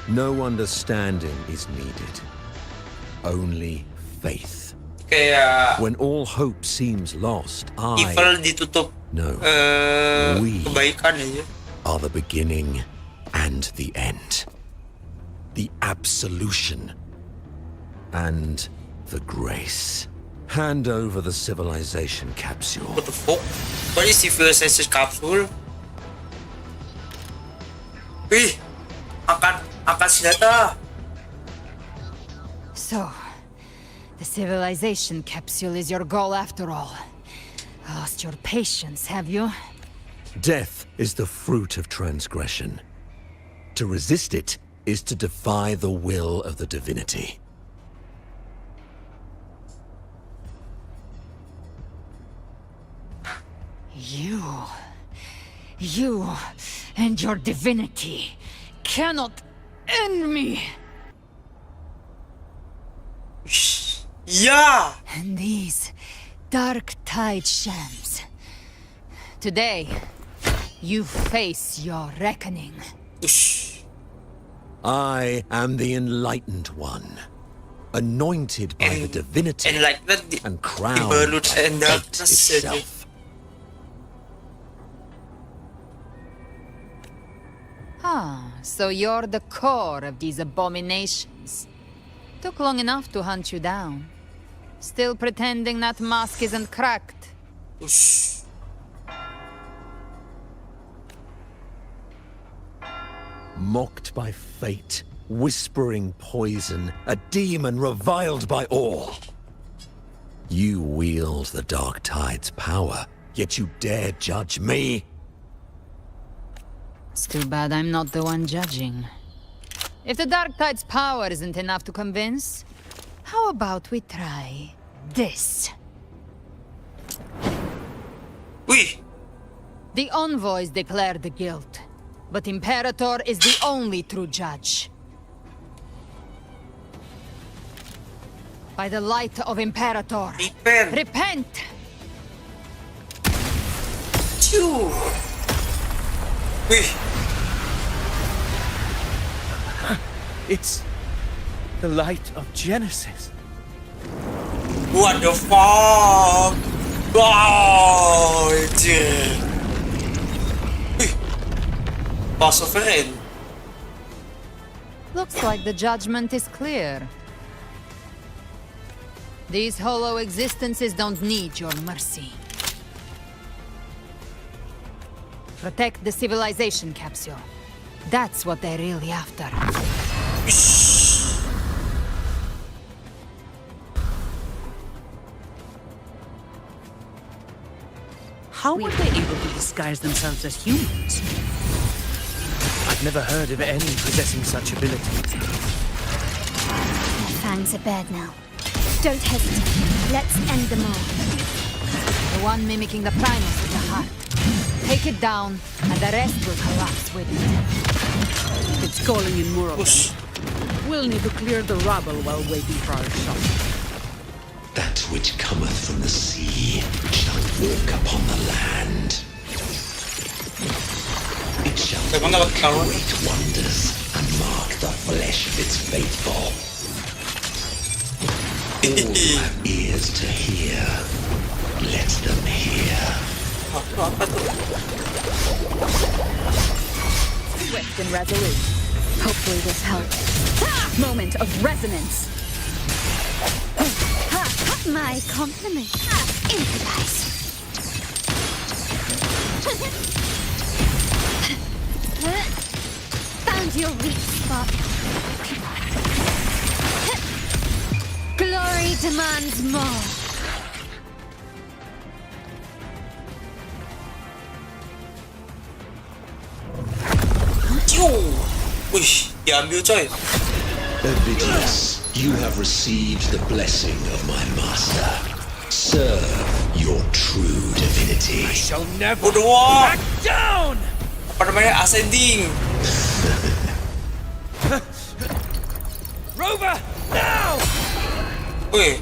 No understanding is needed, only faith. When all hope seems lost, evil ditutup. We Kebaikan aja. are the beginning and the end. The absolution and the grace. Hand over the civilization capsule. What the fuck? What is civilization capsule? Wih, angkat senjata. So, the civilization capsule is your goal after all. Lost your patience, have you? Death is the fruit of transgression. To resist it is to defy the will of the divinity. You and your divinity cannot end me. Yeah. And these dark tide shams. Today, you face your reckoning. I am the Enlightened One, anointed by the divinity and crowned by fate itself. Ah, so you're the core of these abominations. Took long enough to hunt you down. Still pretending that mask isn't cracked. Mocked by fate, whispering poison, a demon reviled by all. You wield the Dark Tide's power, yet you dare judge me? It's too bad I'm not the one judging. If the Dark Tide's power isn't enough to convince, how about we try this? Oui. The envoys declare the guilt, but Imperator is the only true judge. By the light of Imperator, repent! Choo. Oui. It's the light of Genesis. What the fuck? Wow, dude. Passover. Looks like the judgment is clear. These hollow existences don't need your mercy. Protect the civilization capsule. That's what they're really after. How were they able to disguise themselves as humans? I've never heard of any possessing such ability. Fang's a bird now. Don't hesitate. Let's end them all. The one mimicking the primus with the heart. Take it down, and the rest will collapse with it. It's calling in more of them. We'll need to clear the rubble while waiting for our shot. That which cometh from the sea shall walk upon the land. It shall work great wonders and mark the flesh of its faithful. All who have ears to hear, let them hear. Swift and resolute. Hopefully this helps. Moment of resonance. My compliment. Improvise. Found your weak spot. Glory demands more. Wih, diambil coy. Ovidius, you have received the blessing of my master. Serve your true divinity. I shall never back down! Apa namanya? Ascending. Rover, now! Wih.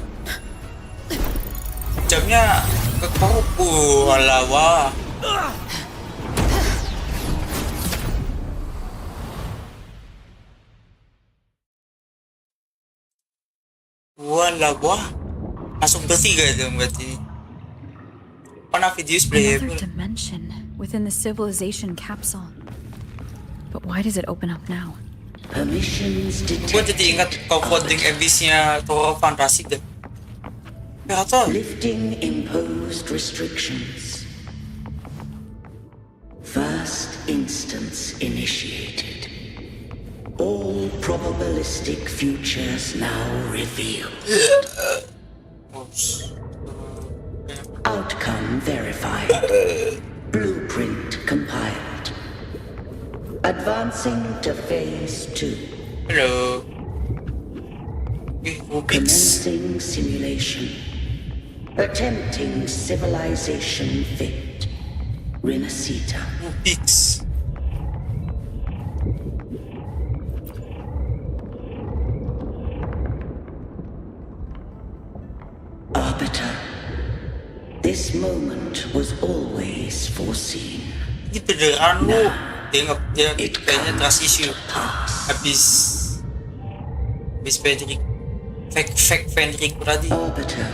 Jamnya ke kopu. Alah, wah. Wala wah. Langsung bertiga itu berarti. Mana video Another dimension within the civilization capsule. But why does it open up now? Permissions Gue jadi ingat kau voting abisnya Toro Fantastic deh. Lifting imposed restrictions. First instance initiated. All probabilistic futures now revealed. Outcome verified. Blueprint compiled. Advancing to phase 2. Hello. Commencing simulation. Attempting civilization fit. Renacita. This moment was always foreseen. Ini beneran lu. Dia kayaknya trust issue. Habis Fenrik. Fake Fenrik tadi. Arbiter,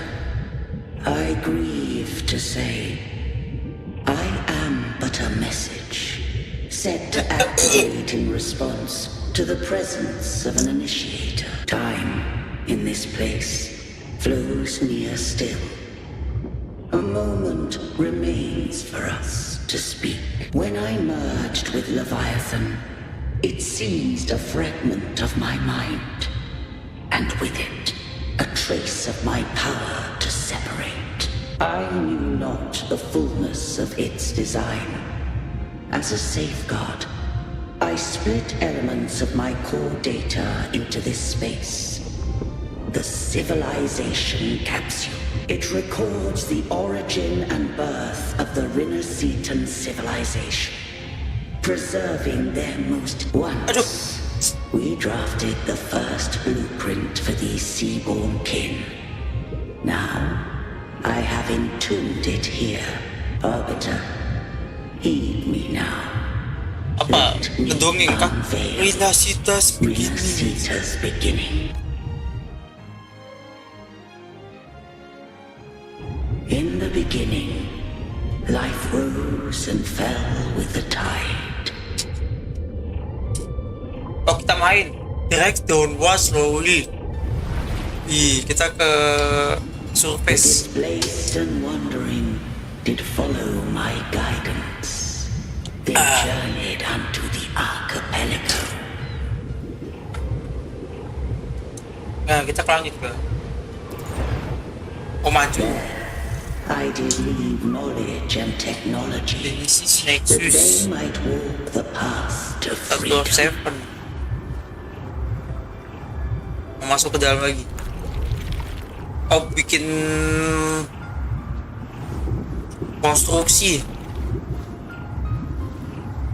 I grieve to say, I am but a message set to activate in response to the presence of an initiator. Time in this place flows near still. A moment remains for us to speak. When I merged with Leviathan, it seized a fragment of my mind, and with it, a trace of my power to separate. I knew not the fullness of its design. As a safeguard, I split elements of my core data into this space. The civilization capsule. It records the origin and birth of the Rinascitan civilization, preserving their most once. We drafted the first blueprint for these seaborn kin. Now, I have entombed it here. Arbiter, heed me now. Apa? Ngedongeng kah? Rinascitas beginning. In the beginning, life rose and fell with the tide. Oh, kita main direct downward slowly. Kita ke surface. Displaced and wandering did follow my guidance. They journeyed unto the archipelago. Nah, kita lanjut ke. Oh, maju. I did leave knowledge and technology that they might walk the path to freedom. Masuk ke dalam lagi. Oh, bikin konstruksi.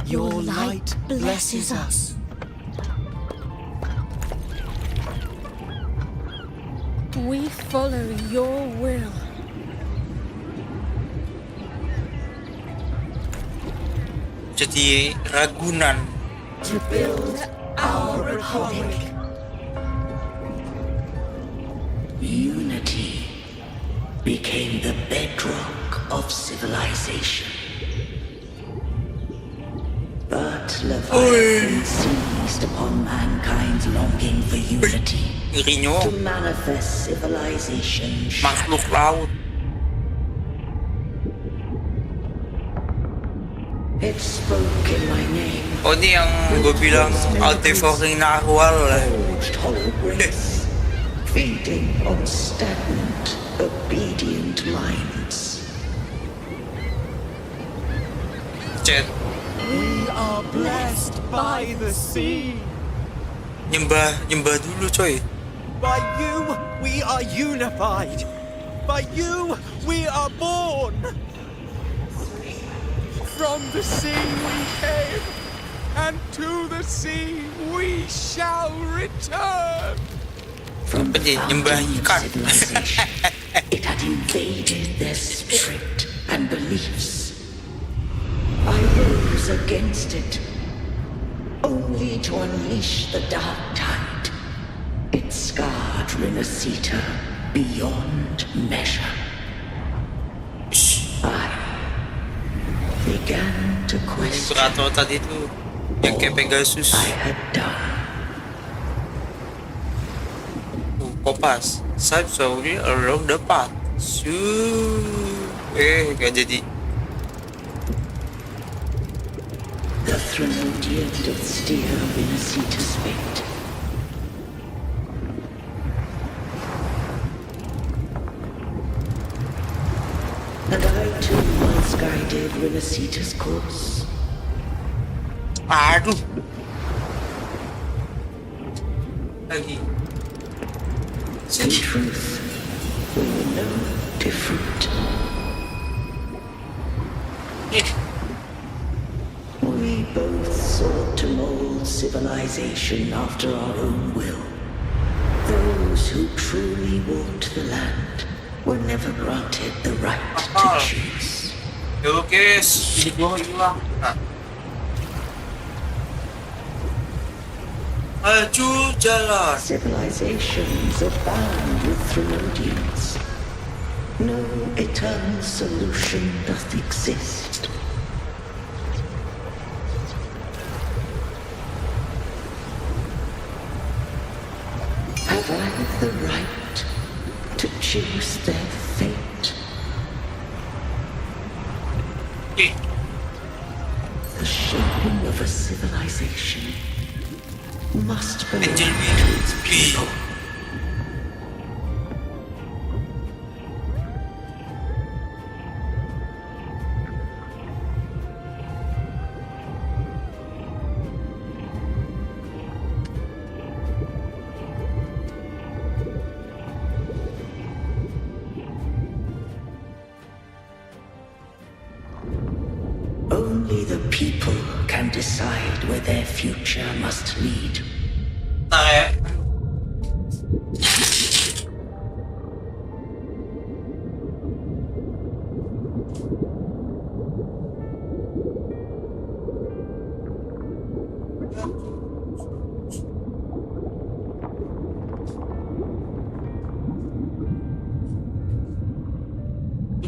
Your light blesses us. We follow your will. Jadi ragunan. To build our republic. Unity became the bedrock of civilization. But Leviathan seized upon mankind's longing for unity to manifest civilization. Makhluk laut. It spoke in my name. Oh, ini yang gue bilang artefacting narwhal lah. Hollow grace, feeding on stagnant, obedient minds. Chat. We are blessed by the sea. Nyembah dulu coy. By you, we are unified. By you, we are born. From the sea we came, and to the sea we shall return. From the civilization, it had invaded their spirit and beliefs. I rose against it, only to unleash the dark tide. It scarred Rinascita beyond measure. Began to question tadi tuh yang kayak Pegasus. I had done. Kopas, swipe slowly along the path. Gak jadi. The Trinodian did steer Rinascita's fate. And I too once guided Rinascita's course. Aduh. Lagi. In truth, we were no different. We both sought to mold civilization after our own will. Those who truly walked the land were never granted the right to choose. Yo guys, ini gua hilang. Maju jalan. Civilizations abound with Therodians. No eternal solution doth exist. Have I the right to choose their fate? The shaping of a civilization must belong to its people. Only the people can decide where their future must lead.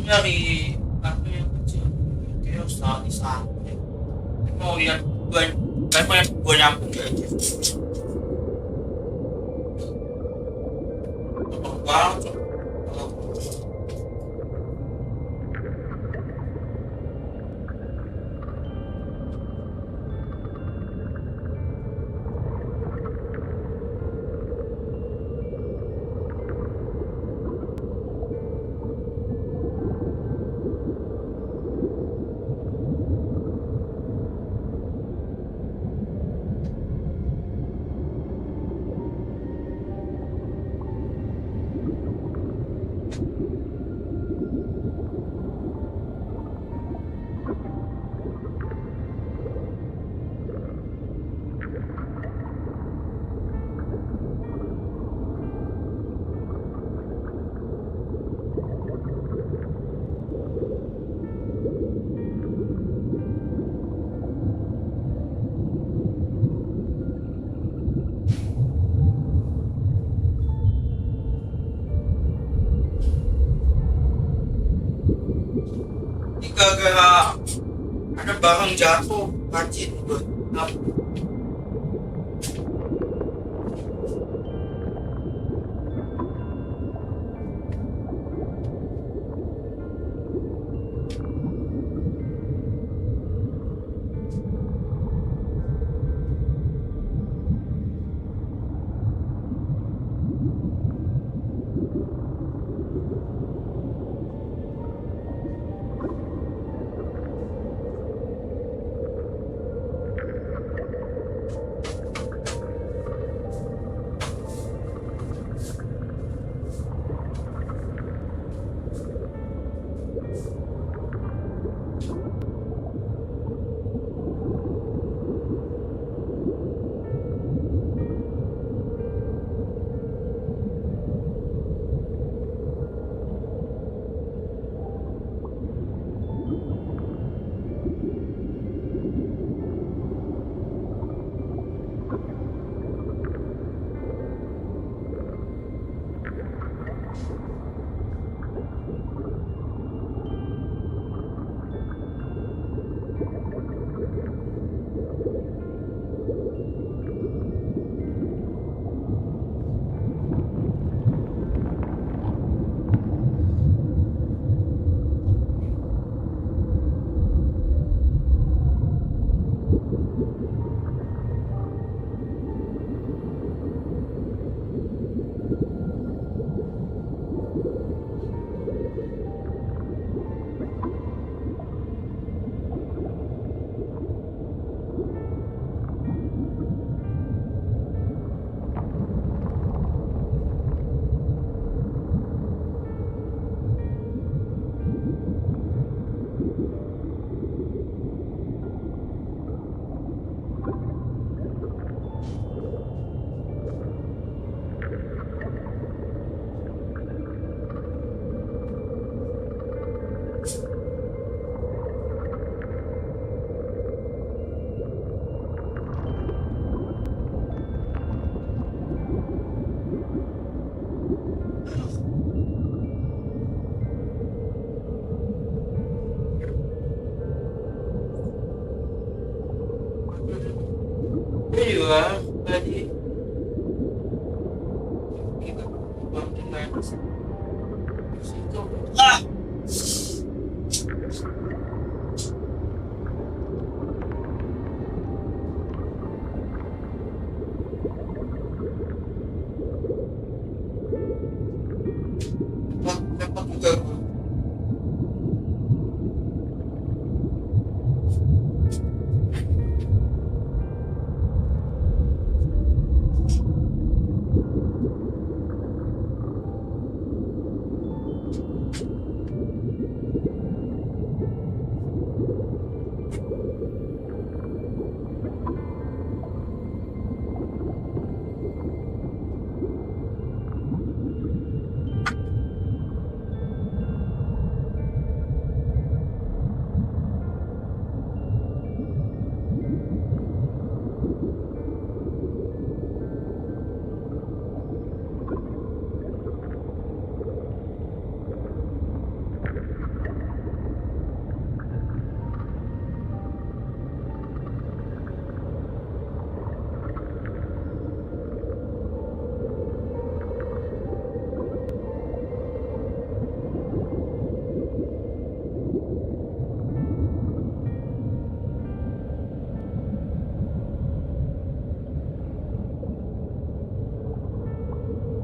Nyari apa yang kecil kayak di saat mau lihat gue nyampung aja banget. Gara-gara ada barang jatuh, rajin buat apa?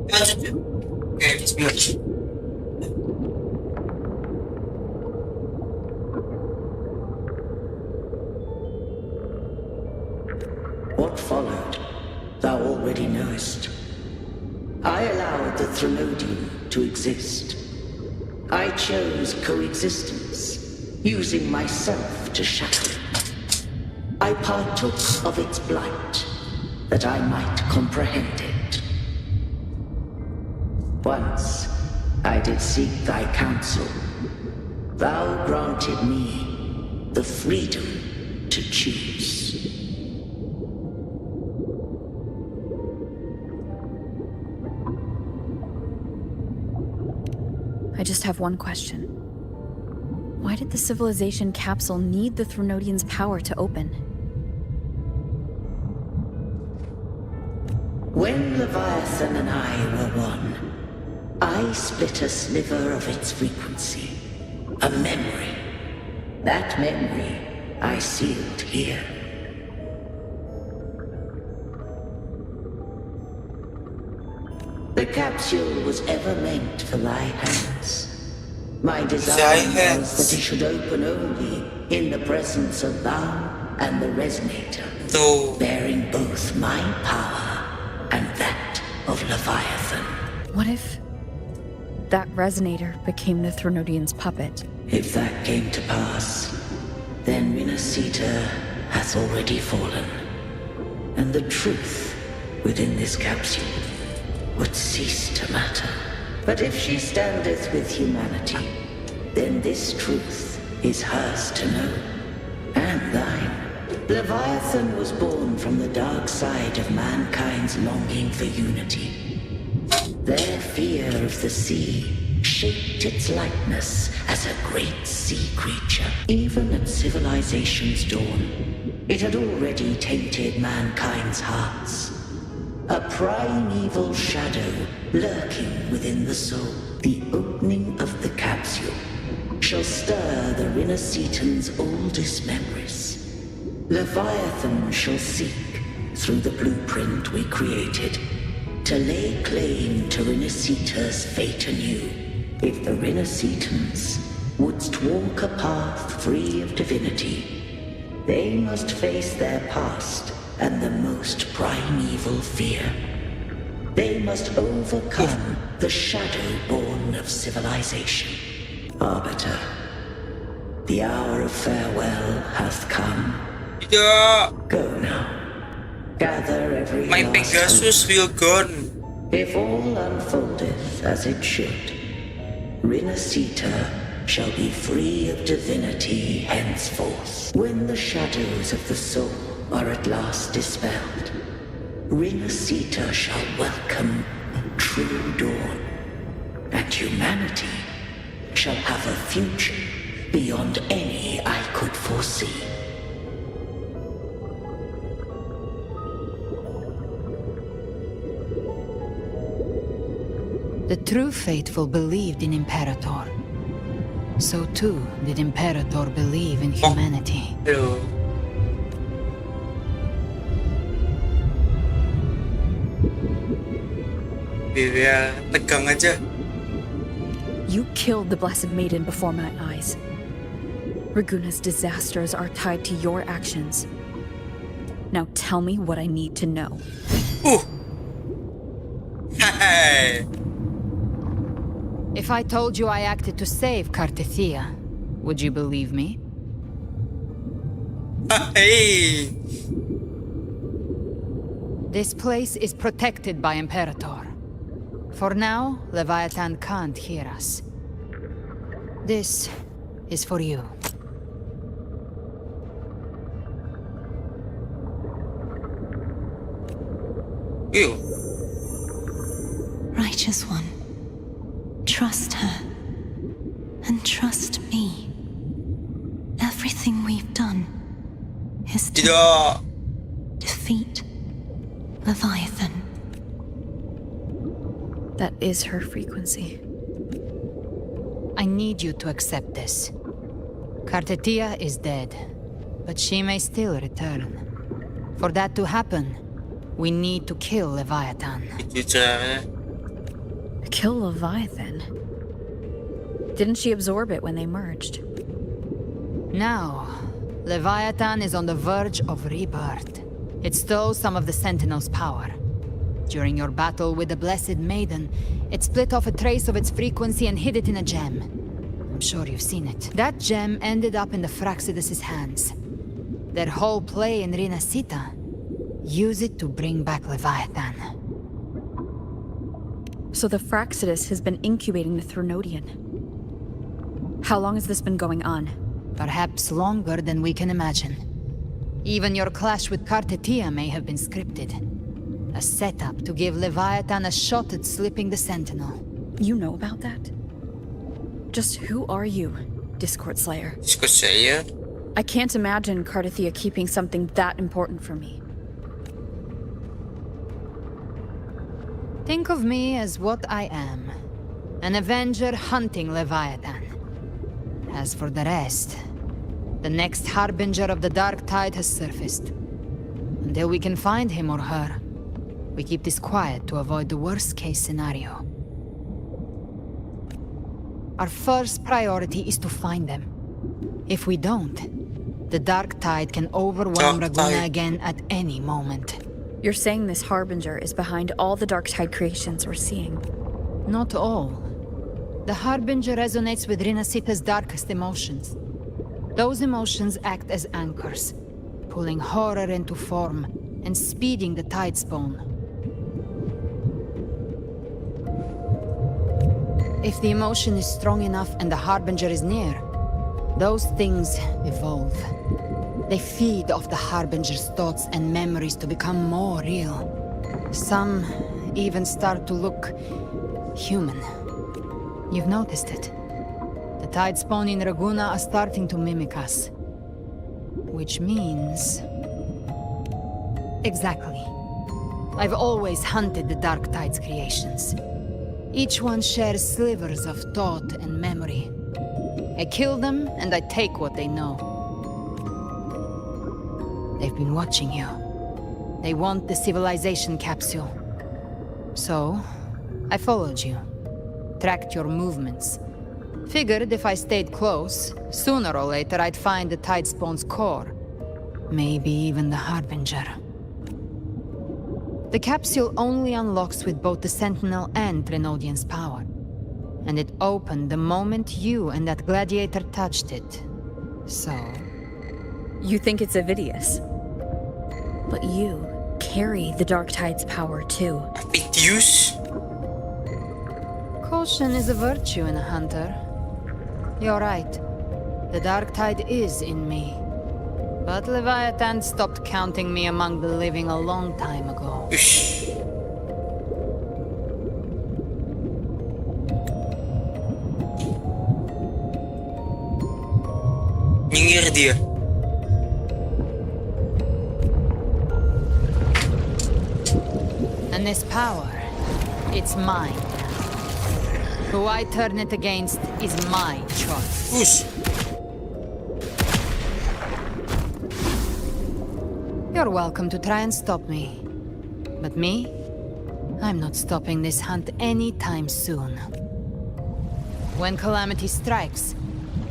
Lanjut ya. Oke, bismillah. What followed, thou already knowest. I allowed the Threnodian to exist. I chose coexistence, using myself to shackle it. I partook of its blight, that I might comprehend it. Once I did seek thy counsel. Thou granted me the freedom to choose. I just have one question. Why did the civilization capsule need the Threnodian's power to open? When Leviathan and I were one, I split a sliver of its frequency, a memory. That memory I sealed here. The capsule was ever meant for thy hands. My desire was that it should open only in the presence of thou and the resonator, bearing both my power and that of Leviathan. What if that resonator became the Threnodian's puppet? If that came to pass, then Rinasita hath already fallen, and the truth within this capsule would cease to matter. But if she standeth with humanity, then this truth is hers to know, and thine. Leviathan was born from the dark side of mankind's longing for unity. Their fear of the sea shaped its likeness as a great sea creature. Even at civilization's dawn, it had already tainted mankind's hearts. A primeval shadow lurking within the soul. The opening of the capsule shall stir the Rinascitan's oldest memories. Leviathan shall seek, through the blueprint we created, to lay claim to Rinascita's fate anew. If the Rinascitans wouldst walk a path free of divinity, they must face their past and the most primeval fear. They must overcome the shadow born of civilization. Arbiter, the hour of farewell hath come. Go now. Gather every My last Pegasus hope. will gone. If all unfoldeth as it should, Rinascita shall be free of divinity henceforth. When the shadows of the soul are at last dispelled, Rinascita shall welcome a true dawn, and humanity shall have a future beyond any I could foresee. The true faithful believed in Imperator. So too did Imperator believe in humanity. Hello. Biar tegang aja. You killed the Blessed Maiden before my eyes. Raguna's disasters are tied to your actions. Now tell me what I need to know. Hey. If I told you I acted to save Cartethia, would you believe me? Hey. This place is protected by Imperator. For now, Leviathan can't hear us. This is for you. Ew. Righteous One, trust her. And trust me. Everything we've done is to defeat Leviathan. That is her frequency. I need you to accept this. Cartethia is dead, but she may still return. For that to happen, we need to kill Leviathan. Kill Leviathan? Didn't she absorb it when they merged? Now, Leviathan is on the verge of rebirth. It stole some of the Sentinel's power. During your battle with the Blessed Maiden, it split off a trace of its frequency and hid it in a gem. I'm sure you've seen it. That gem ended up in the Fraxidus' hands. Their whole play in Rinasita. Use it to bring back Leviathan. So the Fraxidus has been incubating the Thronodian. How long has this been going on? Perhaps longer than we can imagine. Even your clash with Cartethia may have been scripted. A setup to give Leviathan a shot at slipping the Sentinel. You know about that? Just who are you, Discord Slayer? Discord Slayer? I can't imagine Cartethia keeping something that important from me. Think of me as what I am. An Avenger hunting Leviathan. As for the rest, the next Harbinger of the Dark Tide has surfaced. Until we can find him or her, we keep this quiet to avoid the worst-case scenario. Our first priority is to find them. If we don't, the Dark Tide can overwhelm Raguna again at any moment. You're saying this Harbinger is behind all the Dark Tide creations we're seeing? Not all. The Harbinger resonates with Rinasita's darkest emotions. Those emotions act as anchors, pulling horror into form and speeding the tide spawn. If the emotion is strong enough and the Harbinger is near, those things evolve. They feed off the Harbinger's thoughts and memories to become more real. Some even start to look human. You've noticed it. The tide spawn in Raguna are starting to mimic us. Which means... Exactly. I've always hunted the Dark Tide's creations. Each one shares slivers of thought and memory. I kill them and I take what they know. They've been watching you. They want the civilization capsule. So, I followed you. Tracked your movements. Figured if I stayed close, sooner or later I'd find the Tide Spawn's core. Maybe even the Harbinger. The capsule only unlocks with both the Sentinel and Trinodian's power. And it opened the moment you and that gladiator touched it. So... You think it's Avidius? But you carry the Dark Tide's power too. Avidius? Caution is a virtue in a hunter. You're right. The Dark Tide is in me. But Leviathan stopped counting me among the living a long time ago. Nyingir dia. And this power, it's mine. Who I turn it against is my choice. Push. You're welcome to try and stop me. But me? I'm not stopping this hunt anytime soon. When calamity strikes,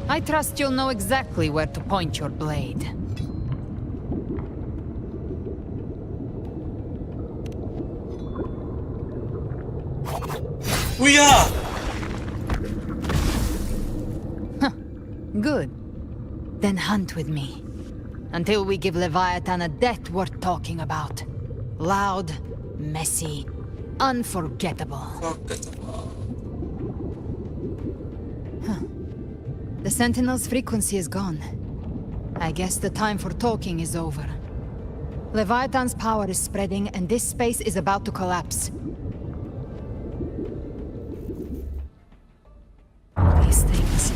I trust you'll know exactly where to point your blade. We are. Good. Then hunt with me. Until we give Leviathan a death worth talking about. Loud, messy, unforgettable. The Sentinel's frequency is gone. I guess the time for talking is over. Leviathan's power is spreading, and this space is about to collapse. These things.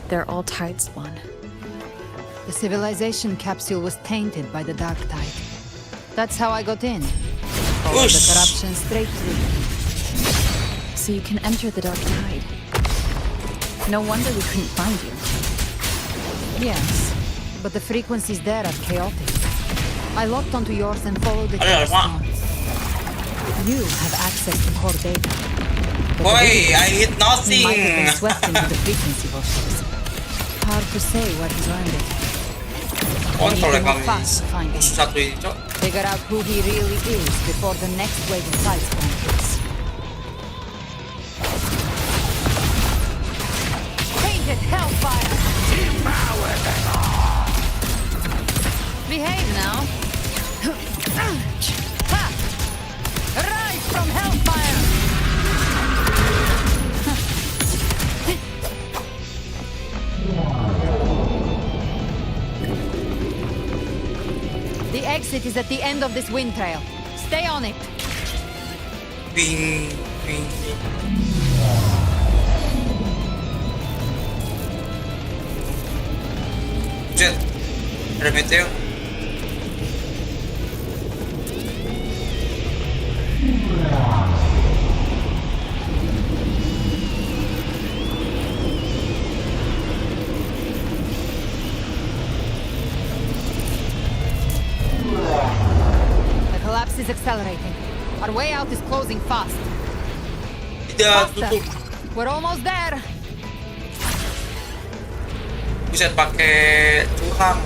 They're all tide spawn. The civilization capsule was tainted by the Dark Tide. That's how I got in. Followed the corruption straight through. So you can enter the Dark Tide. No wonder we couldn't find you. Yes, but the frequencies there are chaotic. I locked onto yours and followed it response. You have access to core data. Boy, I hit nothing. He might have been swept into the frequency vortex. Hard to say where he learned it. Kontrol kami Fast to find him. satu ini, Cok. Figure out who he really is before the next wave of sidespawn hits. Painted hellfire! Behave now. Ha! Rise from hellfire! The exit is at the end of this wind trail. Stay on it. Bing, bing. Jet, ada meteor. The collapse is accelerating. Our way out is closing fast. Tidak Faster. tutup. We're almost there. Bisa pakai curang.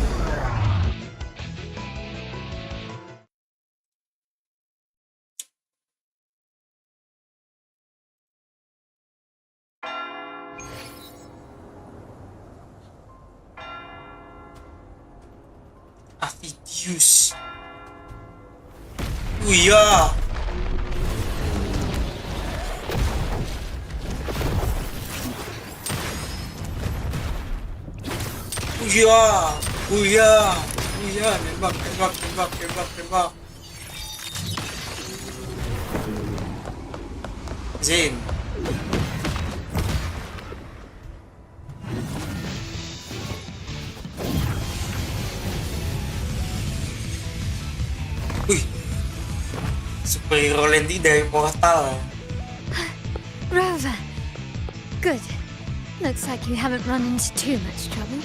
Avidius. Oh iya. Iya, nembak. Zain. Wih, superhero landing dari portal. Rover. Good. Looks like you haven't run into too much trouble.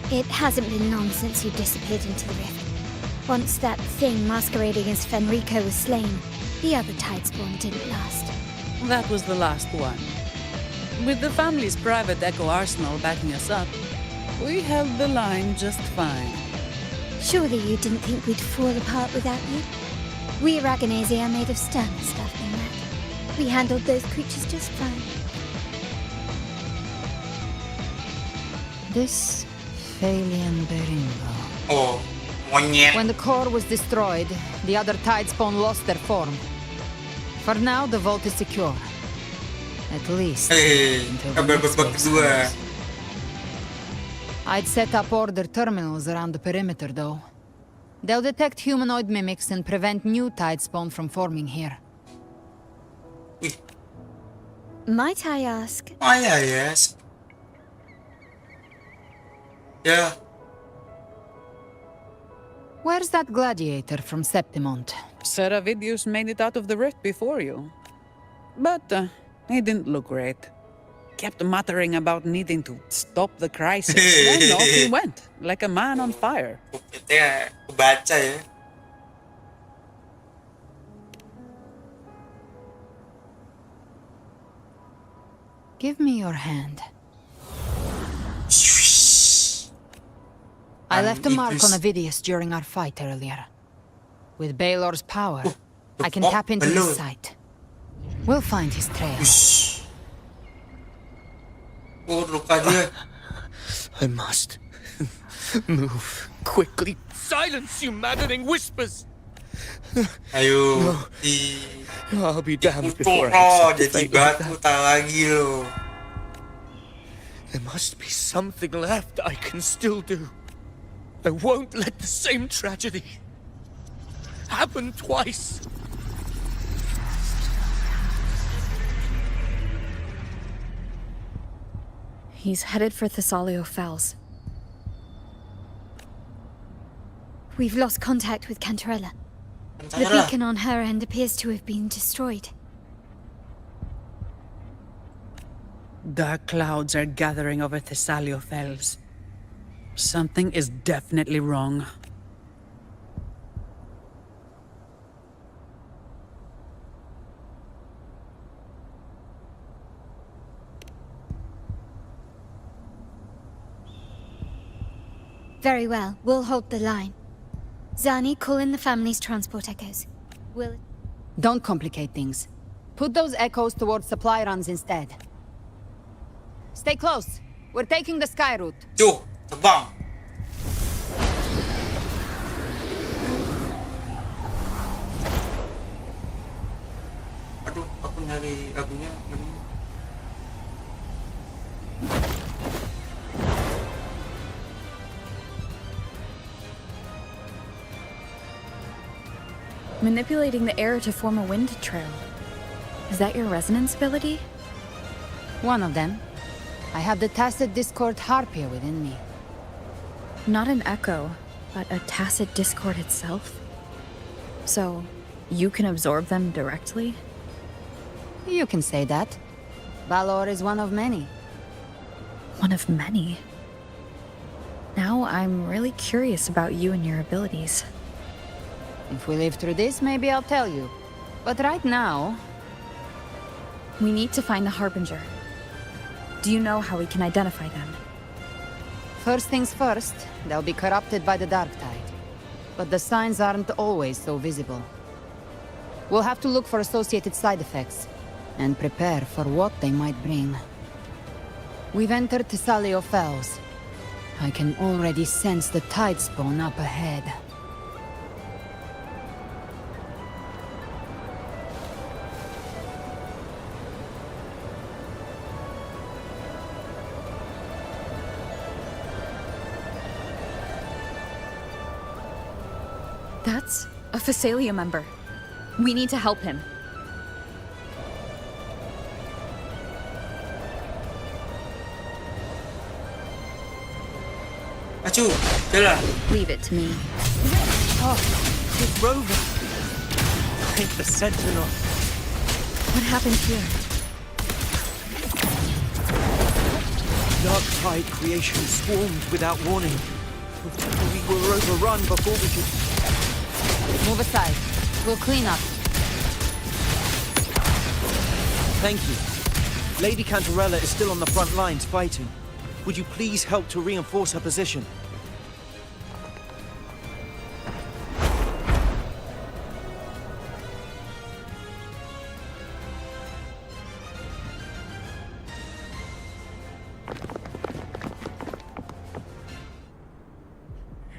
It hasn't been long since you disappeared into the rift. Once that thing masquerading as Fenrico was slain, the other Tidespawn didn't last. That was the last one. With the family's private echo arsenal backing us up, we held the line just fine. Surely you didn't think we'd fall apart without you? We Aragonese are made of sterner stuff than that. We handled those creatures just fine. This Phalian Beringo. Oh, monyet. When the core was destroyed, the other Tidespawn lost their form. For now, the vault is secure. At least until the next wave comes. I'd set up order terminals around the perimeter, though. They'll detect humanoid mimics and prevent new Tidespawn from forming here. Might I ask? Yes. Yeah. Where's that gladiator from Septimont? Seravidius made it out of the rift before you. But he didn't look great. Kept muttering about needing to stop the crisis. Then off he went, like a man on fire. Kita kebaca ya. Give me your hand. I left a mark on Avidius during our fight earlier. With Baelor's power, I can tap into his sight. We'll find his trail. Luka dia. I must move quickly. Silence, you maddening whispers! Ayo, I'll be damned before I accept the jadi fate of batu that. tak lagi lo. There must be something left I can still do. I won't let the same tragedy happen twice. He's headed for Thessalio Fells. We've lost contact with Cantarella. The Cantarella. beacon on her end appears to have been destroyed. Dark clouds are gathering over Thessalio Fells. Something is definitely wrong. Very well, we'll hold the line. Zani, call in the family's transport echoes. Will... Don't complicate things. Put those echoes towards supply runs instead. Stay close. We're taking the sky route. Tuh, terbang. Aduh, aku nyari lagunya. Manipulating the air to form a wind trail. Is that your resonance ability? One of them. I have the tacit discord harpia within me. Not an echo, but a tacit discord itself? So, you can absorb them directly? You can say that. Balor is one of many. One of many? Now I'm really curious about you and your abilities. If we live through this, maybe I'll tell you. But right now... We need to find the Harbinger. Do you know how we can identify them? First things first, they'll be corrupted by the Dark Tide. But the signs aren't always so visible. We'll have to look for associated side effects, and prepare for what they might bring. We've entered Thessalio Fells. I can already sense the tide spawn up ahead. That's a Phasalia member. We need to help him. Acu, jalan. Leave it to me. Oh, it's Rover. Ain't the Sentinel. What happened here? Dark Tide creation swarmed without warning. We were overrun before we could... Move aside. We'll clean up. Thank you. Lady Cantarella is still on the front lines fighting. Would you please help to reinforce her position?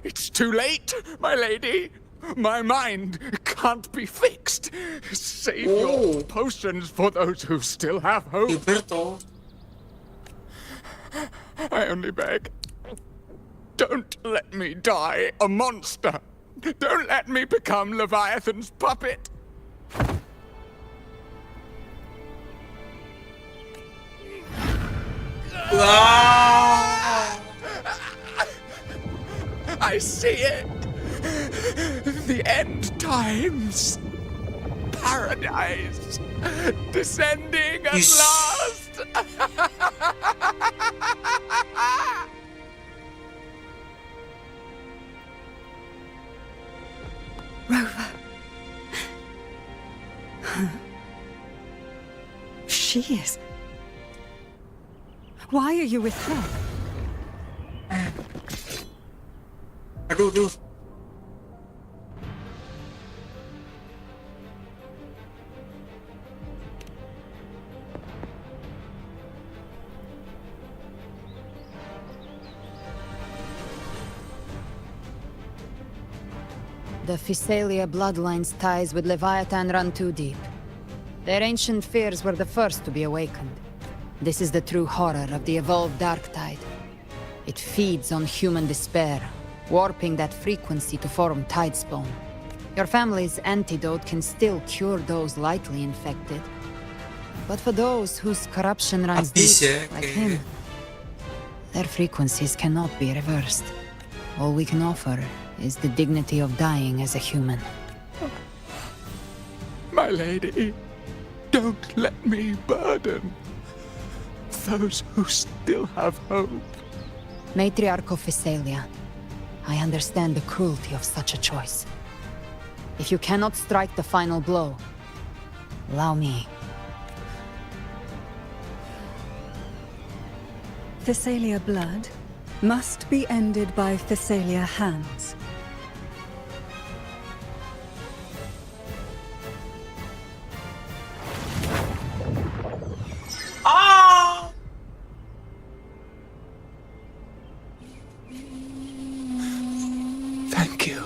It's too late, my lady. My mind can't be fixed. Save your potions for those who still have hope. Gilberto. I only beg. Don't let me die a monster. Don't let me become Leviathan's puppet. I see it. The end times. Paradise. Descending at last. Rover. She is. Why are you with her? Aduh. The Physalia bloodline's ties with Leviathan run too deep. Their ancient fears were the first to be awakened. This is the true horror of the evolved dark tide. It feeds on human despair, warping that frequency to form tidespawn. Your family's antidote can still cure those lightly infected. But for those whose corruption runs deep, like him, their frequencies cannot be reversed. All we can offer is the dignity of dying as a human. My lady, don't let me burden those who still have hope. Matriarch of Physalia, I understand the cruelty of such a choice. If you cannot strike the final blow, allow me. Physalia blood must be ended by Physalia hands. Thank you.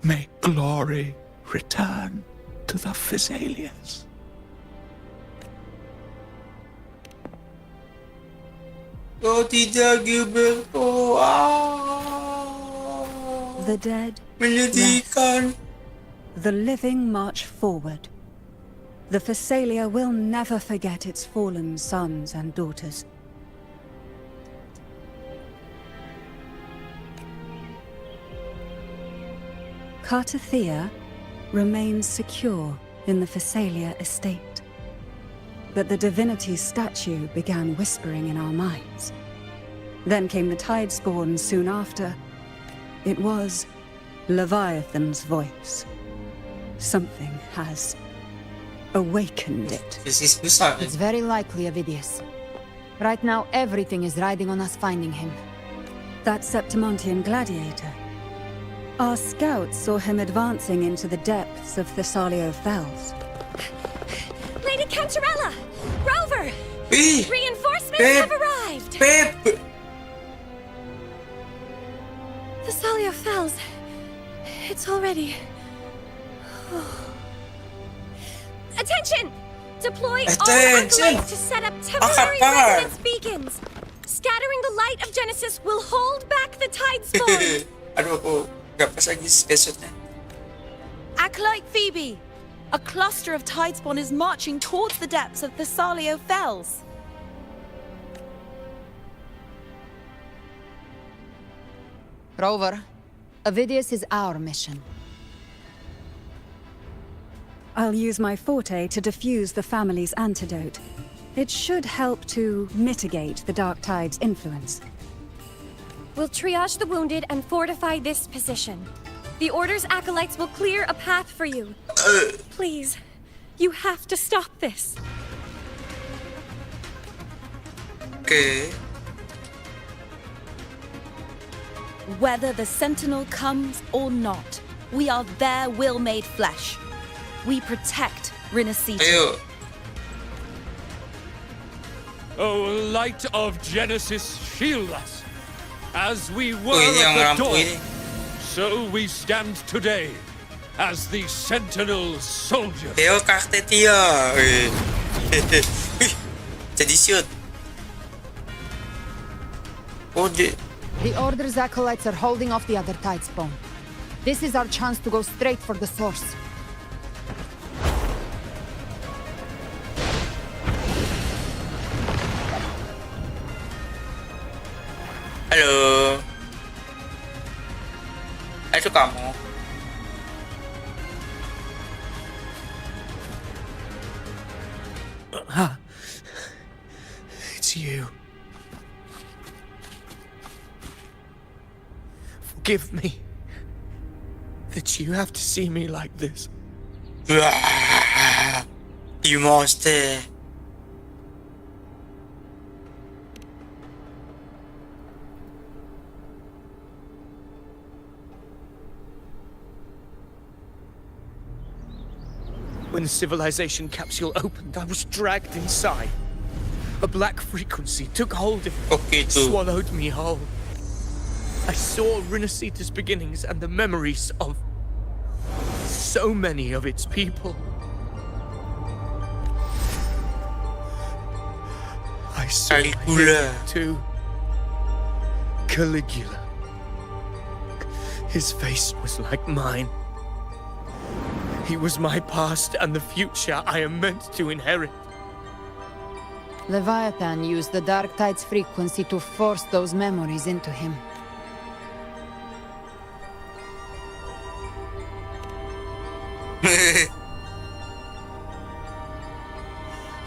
May glory return to the Physalians. Oh tidak, Gilberto. The dead Menyedihkan. rest. The living march forward. The Physalia will never forget its fallen sons and daughters. Cartathea remains secure in the Physalia estate. But the divinity's statue began whispering in our minds. Then came the Tidespawn soon after. It was Leviathan's voice. Something has awakened it. It's very likely, Avidius. Right now, everything is riding on us finding him. That Septimontian gladiator. Our scouts saw him advancing into the depths of Thessalio Fells. Lady Cantarella! Rover! Hey! Reinforcements Pep! have arrived! Pep! Thessalio Fells. It's already... Attention! Deploy all acolytes to set up temporary resonance beacons. Scattering the light of Genesis will hold back the Tidespawn. Aduh, gak pas lagi screenshotnya. Acolyte Phoebe! A cluster of Tidespawn is marching towards the depths of Thessalio Fells. Rover, Avidius is our mission. I'll use my forte to diffuse the family's antidote. It should help to mitigate the Dark Tide's influence. We'll triage the wounded and fortify this position. The Order's acolytes will clear a path for you. Please, you have to stop this. Okay. Whether the Sentinel comes or not, we are their will made flesh. We protect Rinascita. Oh, light of Genesis, shield us. As we were ini yang at the rampu dawn, ini. so we stand today as the Sentinel soldiers. Theo Cartetia. Jadi shoot. Oh, The Order's acolytes are holding off the other Tidespawn. This is our chance to go straight for the source. Halo. Itu kamu. It's you. Forgive me that you have to see me like this. You monster. When the civilization capsule opened, I was dragged inside. A black frequency took hold of me, swallowed me whole. I saw Renacita's beginnings and the memories of so many of its people. I saw him too. Caligula. His face was like mine. He was my past and the future I am meant to inherit. Leviathan used the Dark Tide's frequency to force those memories into him.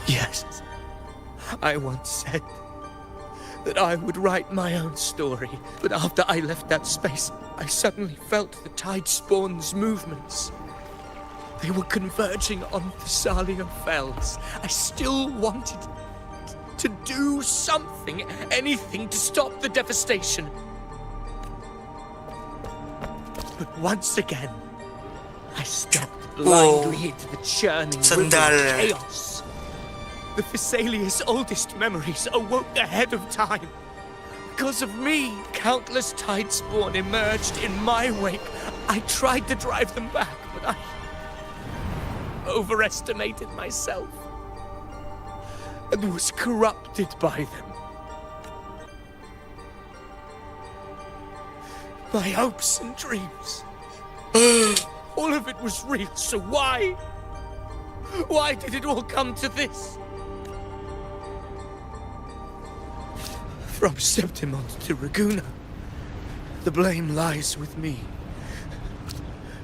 Yes. I once said that I would write my own story, but after I left that space, I suddenly felt the Tide Spawn's movements. They were converging on Thessalia Fells. I still wanted to do something, anything to stop the devastation. But once again, I stepped blindly into the churning river of chaos. The Thessalia's oldest memories awoke ahead of time. Because of me, countless Tide Spawn emerged in my wake. I tried to drive them back, but I overestimated myself and was corrupted by them. My hopes and dreams, all of it was real, so why? Why did it all come to this? From Septimont to Raguna, the blame lies with me.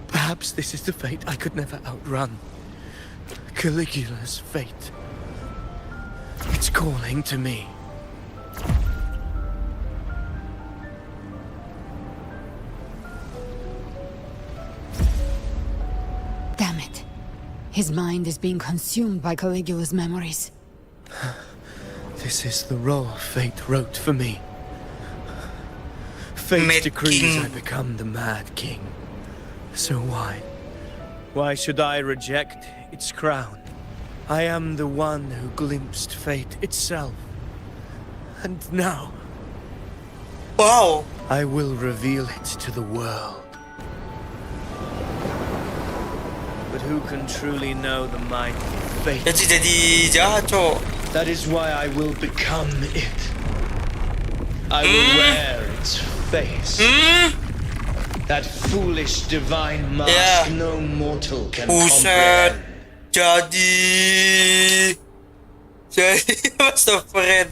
Perhaps this is the fate I could never outrun. Caligula's fate. It's calling to me. Damn it. His mind is being consumed by Caligula's memories. This is the role fate wrote for me. Fate decrees I become the Mad King. So why? Why should I reject its crown? I am the one who glimpsed fate itself. And now, wow, I will reveal it to the world. But who can truly know the might of fate? That is why I will become it. I will wear its face. That foolish divine mask no mortal can comprehend. Jadi Master Fred.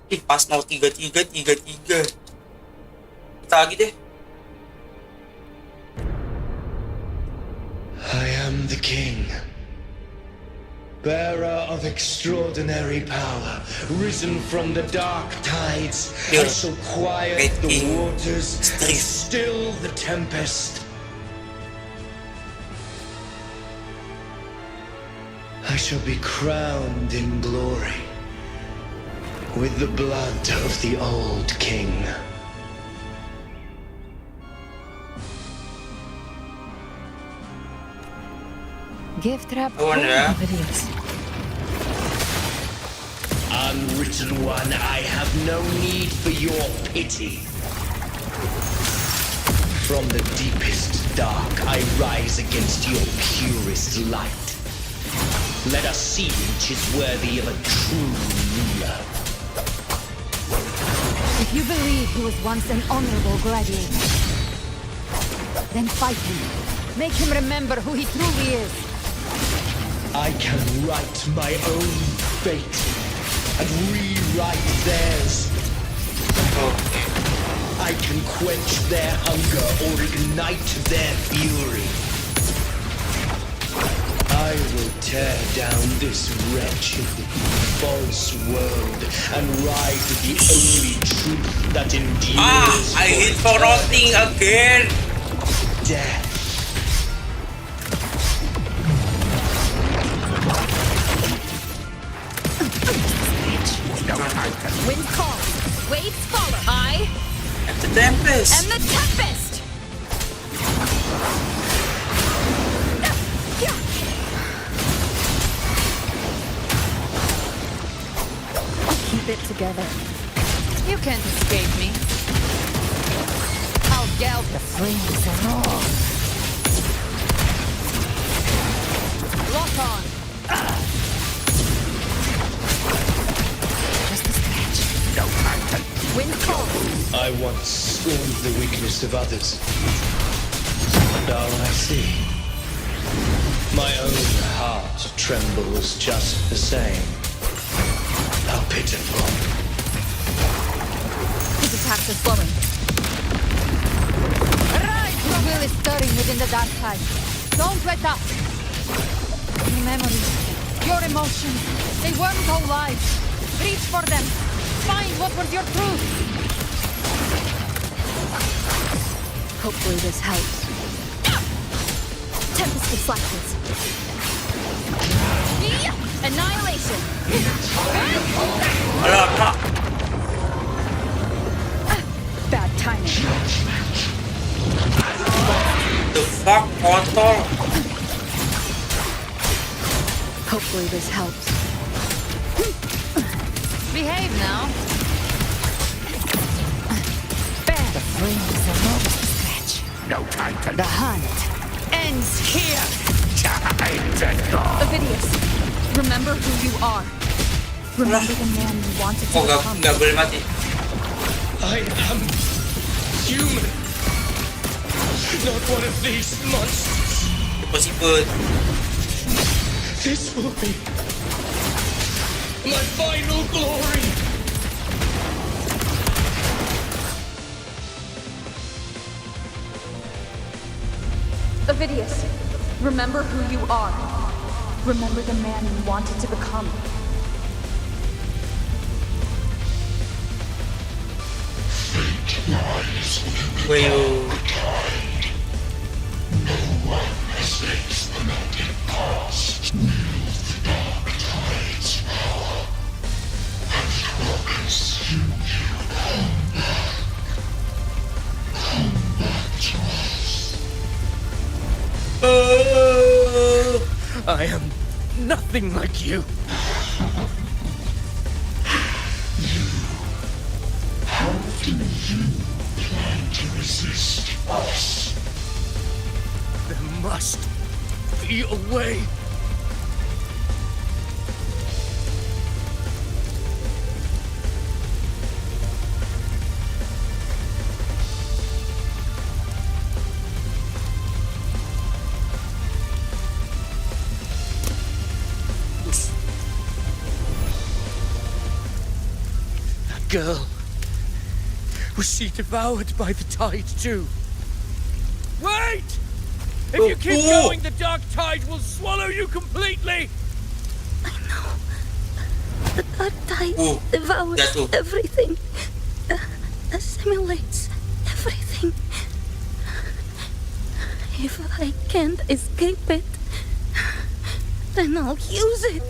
Ih, pas mau 33. Kita lagi deh. I am the king, bearer of extraordinary power, risen from the dark tides. I shall quiet the waters and still the tempest. I shall be crowned in glory with the blood of the old king. Gift wrap videos. Unwritten one, I have no need for your pity. From the deepest dark, I rise against your purest light. Let us see which is worthy of a true ruler. If you believe he was once an honorable gladiator, then fight him. Make him remember who he truly is. I can write my own fate and rewrite theirs. I can quench their hunger or ignite their fury. I will tear down this wretched, false world and rise to the only truth that endures. I hit for rotting again. Death. Wind calls, waves follow. I am the tempest. And the tempest. Keep it together. You can't escape me. I'll gouge the flames and all. Lock on. Just a scratch. No time. Wind calls. I once scorned the weakness of others. Now I see. My own heart trembles just the same. How pitiful. His attacks are slowing. Right! Your will is stirring within the dark side. Don't let up. Your memories, your emotions, they weren't all lies. Reach for them. Find what was your truth. Hopefully this helps. Tempest deflections. Annihilation. Bad timing. The fuck, Otto? Hopefully this helps. Behave now. The flames are no scratch. No time to... The hunt ends here. Time to go. Ovidius, remember who you are. Remember the man you wanted to become. Nggak boleh mati. I am human. Not one of these monsters. Impossible. This will be my final glory. Ovidius, remember who you are. Remember the man you wanted to become. Fate lies within Well, the tide. No one mistakes the melting past. Wield the dark tide's power, and it will consume you. Come back to us. I am nothing like you. How do you plan to resist us? There must be a way. girl? Was she devoured by the tide too? Wait! If you keep going, the dark tide will swallow you completely! The dark tide devours everything, assimilates everything. If I can't escape it, then I'll use it.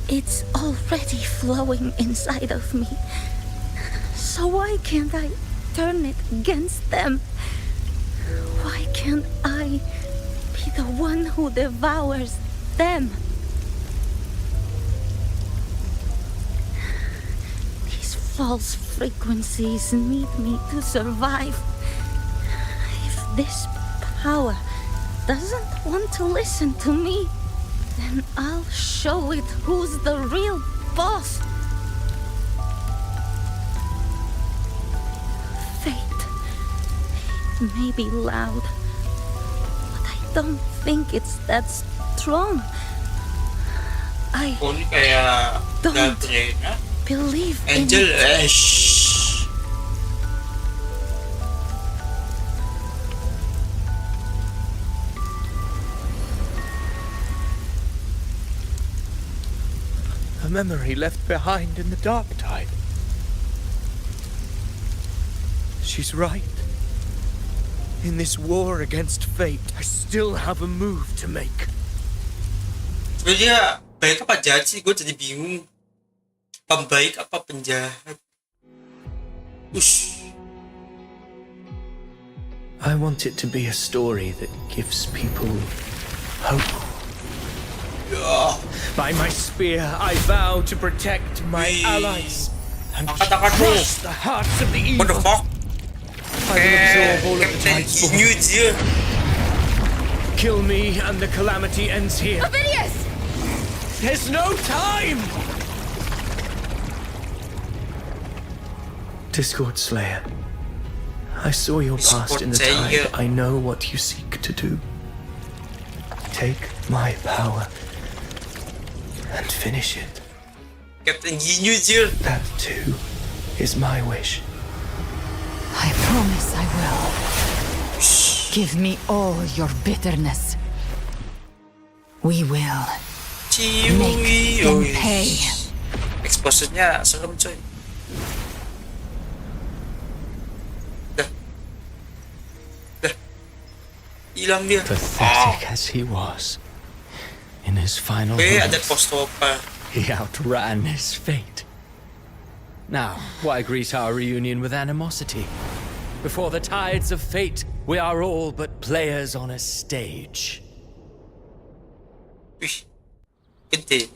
It's already flowing inside of me. So why can't I turn it against them? Why can't I be the one who devours them? These false frequencies need me to survive. If this power doesn't want to listen to me, then I'll show it who's the real boss. Fate may be loud, but I don't think it's that strong. I don't believe in Angel it. A memory left behind in the dark tide. She's right. In this war against fate, I still have a move to make. Sebenarnya baik apa jahat sih? Gue jadi bingung. Pembaik apa penjahat? Ush. I want it to be a story that gives people hope. By my spear, I vow to protect my allies and crush the hearts of the evil. What the fuck? I will absorb all of the tide's form. Kill me and the calamity ends here. Ovidius! There's no time! Discord Slayer, I saw your past in the tide. I know what you seek to do. Take my power and finish it. Captain Genius here. That too is my wish. I promise I will. Give me all your bitterness. We will make them pay. Exposure-nya serem coy. Hilang dia. Pathetic as he was, in his final Ada moments, post-op. he outran his fate. Now, why greet our reunion with animosity? Before the tides of fate, we are all but players on a stage. Gede.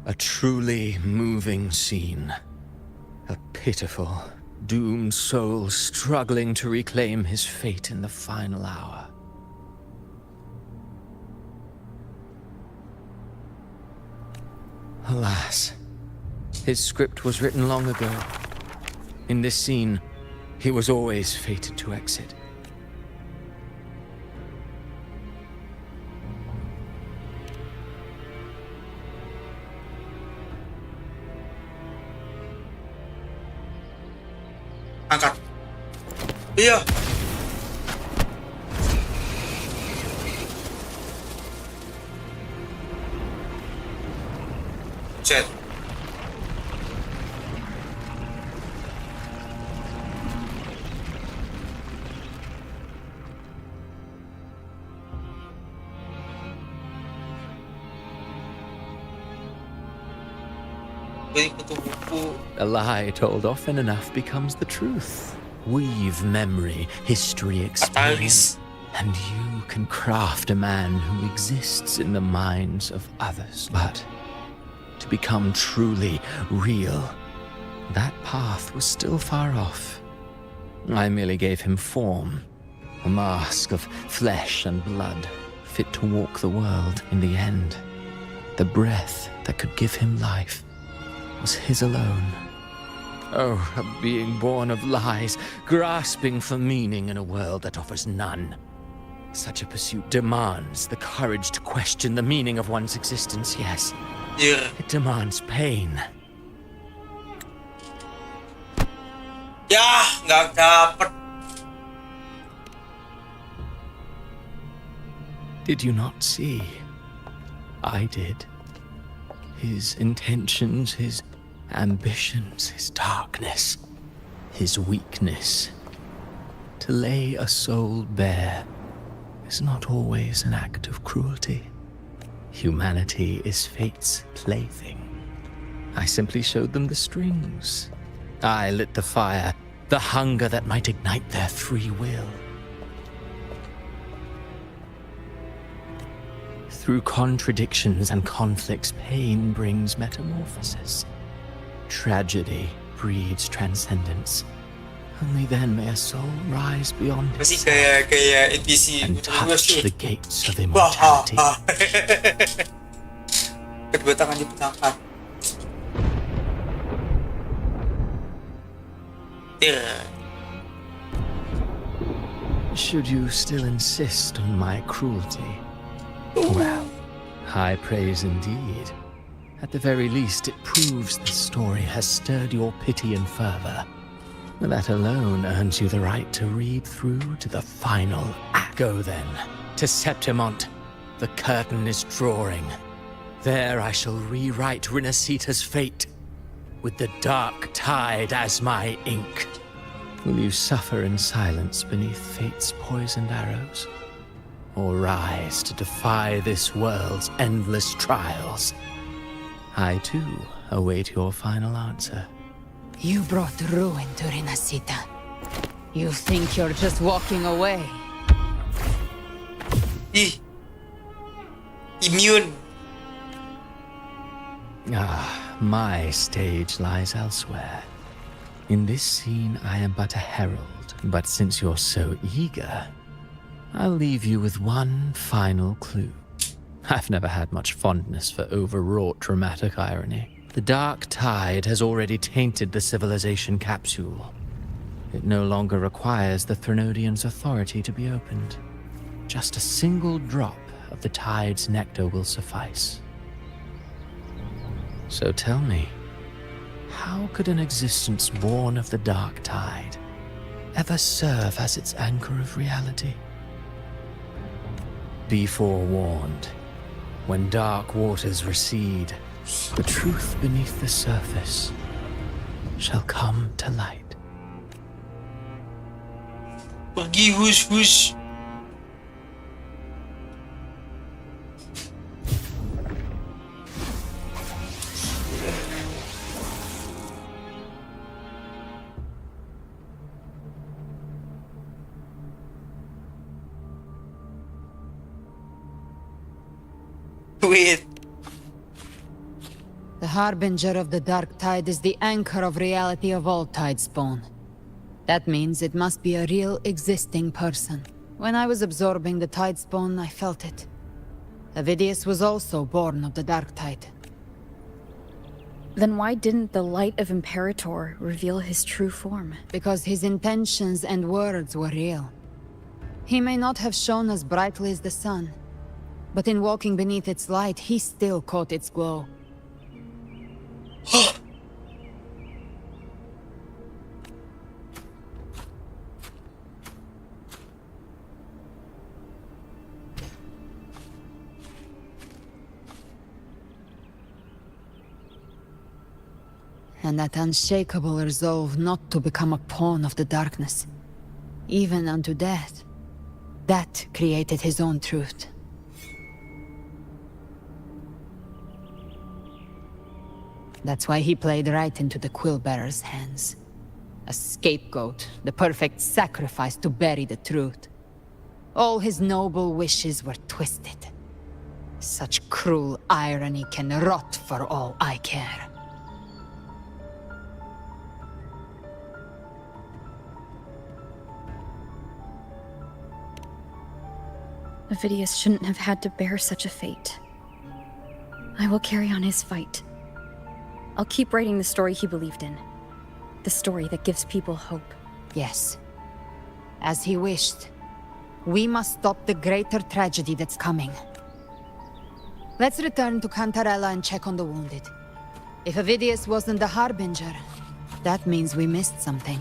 A truly moving scene. A pitiful, doomed soul struggling to reclaim his fate in the final hour. Alas, his script was written long ago. In this scene, he was always fated to exit. Angkat. Iya. Chat. A lie told often enough becomes the truth. Weave memory, history, experience, and you can craft a man who exists in the minds of others. But to become truly real, that path was still far off. I merely gave him form, a mask of flesh and blood, fit to walk the world in the end. The breath that could give him life was his alone. Oh, a being born of lies, grasping for meaning in a world that offers none. Such a pursuit demands the courage to question the meaning of one's existence, yes. Yeah. It demands pain. Yah, nggak dapet. Did you not see? I did. His intentions, his ambitions, his darkness, his weakness. To lay a soul bare is not always an act of cruelty. Humanity is fate's plaything. I simply showed them the strings. I lit the fire, the hunger that might ignite their free will. Through contradictions and conflicts, pain brings metamorphosis. Tragedy breeds transcendence. Only then may a soul rise beyond Masih itself kayak NPC and touch the gates of immortality. Kedua tangan dipecahkan. Should you still insist on my cruelty? Well, high praise indeed. At the very least, it proves the story has stirred your pity and fervor. That alone earns you the right to read through to the final act. Go then, to Septimont. The curtain is drawing. There I shall rewrite Rinasita's fate, with the dark tide as my ink. Will you suffer in silence beneath fate's poisoned arrows? Or rise to defy this world's endless trials? I, too, await your final answer. You brought ruin to Rinasita. You think you're just walking away? Immune. Ah, my stage lies elsewhere. In this scene, I am but a herald, but since you're so eager, I'll leave you with one final clue. I've never had much fondness for overwrought dramatic irony. The dark tide has already tainted the civilization capsule. It no longer requires the Threnodian's authority to be opened. Just a single drop of the tide's nectar will suffice. So tell me, how could an existence born of the dark tide ever serve as its anchor of reality? Be forewarned. When dark waters recede, the truth beneath the surface shall come to light. Pergi hush. Wait. The harbinger of the dark tide is the anchor of reality of all tidespawn. That means it must be a real existing person. When I was absorbing the tidespawn, I felt it. Avidius was also born of the dark tide. Then why didn't the light of Imperator reveal his true form? Because his intentions and words were real. He may not have shone as brightly as the sun, but in walking beneath its light, he still caught its glow. And that unshakable resolve not to become a pawn of the darkness, even unto death, that created his own truth. That's why he played right into the Quill-bearer's hands. A scapegoat, the perfect sacrifice to bury the truth. All his noble wishes were twisted. Such cruel irony can rot for all I care. Avidius shouldn't have had to bear such a fate. I will carry on his fight. I'll keep writing the story he believed in. The story that gives people hope. Yes. As he wished. We must stop the greater tragedy that's coming. Let's return to Cantarella and check on the wounded. If Avidius wasn't the Harbinger, that means we missed something.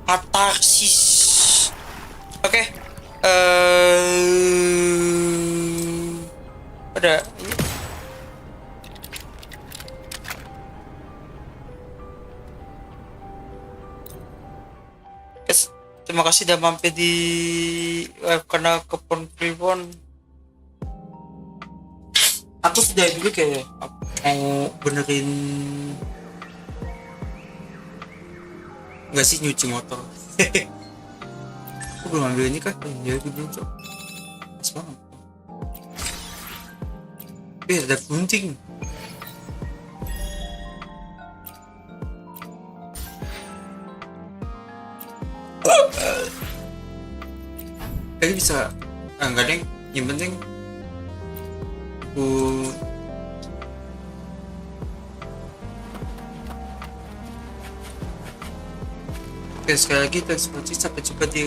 Katarsis. Oke. Ada ini. Guys, terima kasih udah mampir di live karena Klepon Kliwon. Aku sudah dulu kayak mau benerin, nggak sih, nyuci motor. Aku belum ambil ini kah? Ya belum, cok. Pas banget. Ada gunting. Kayaknya bisa. Enggak deng. Yang penting Oke, sekali lagi terima kasih, sampai jumpa di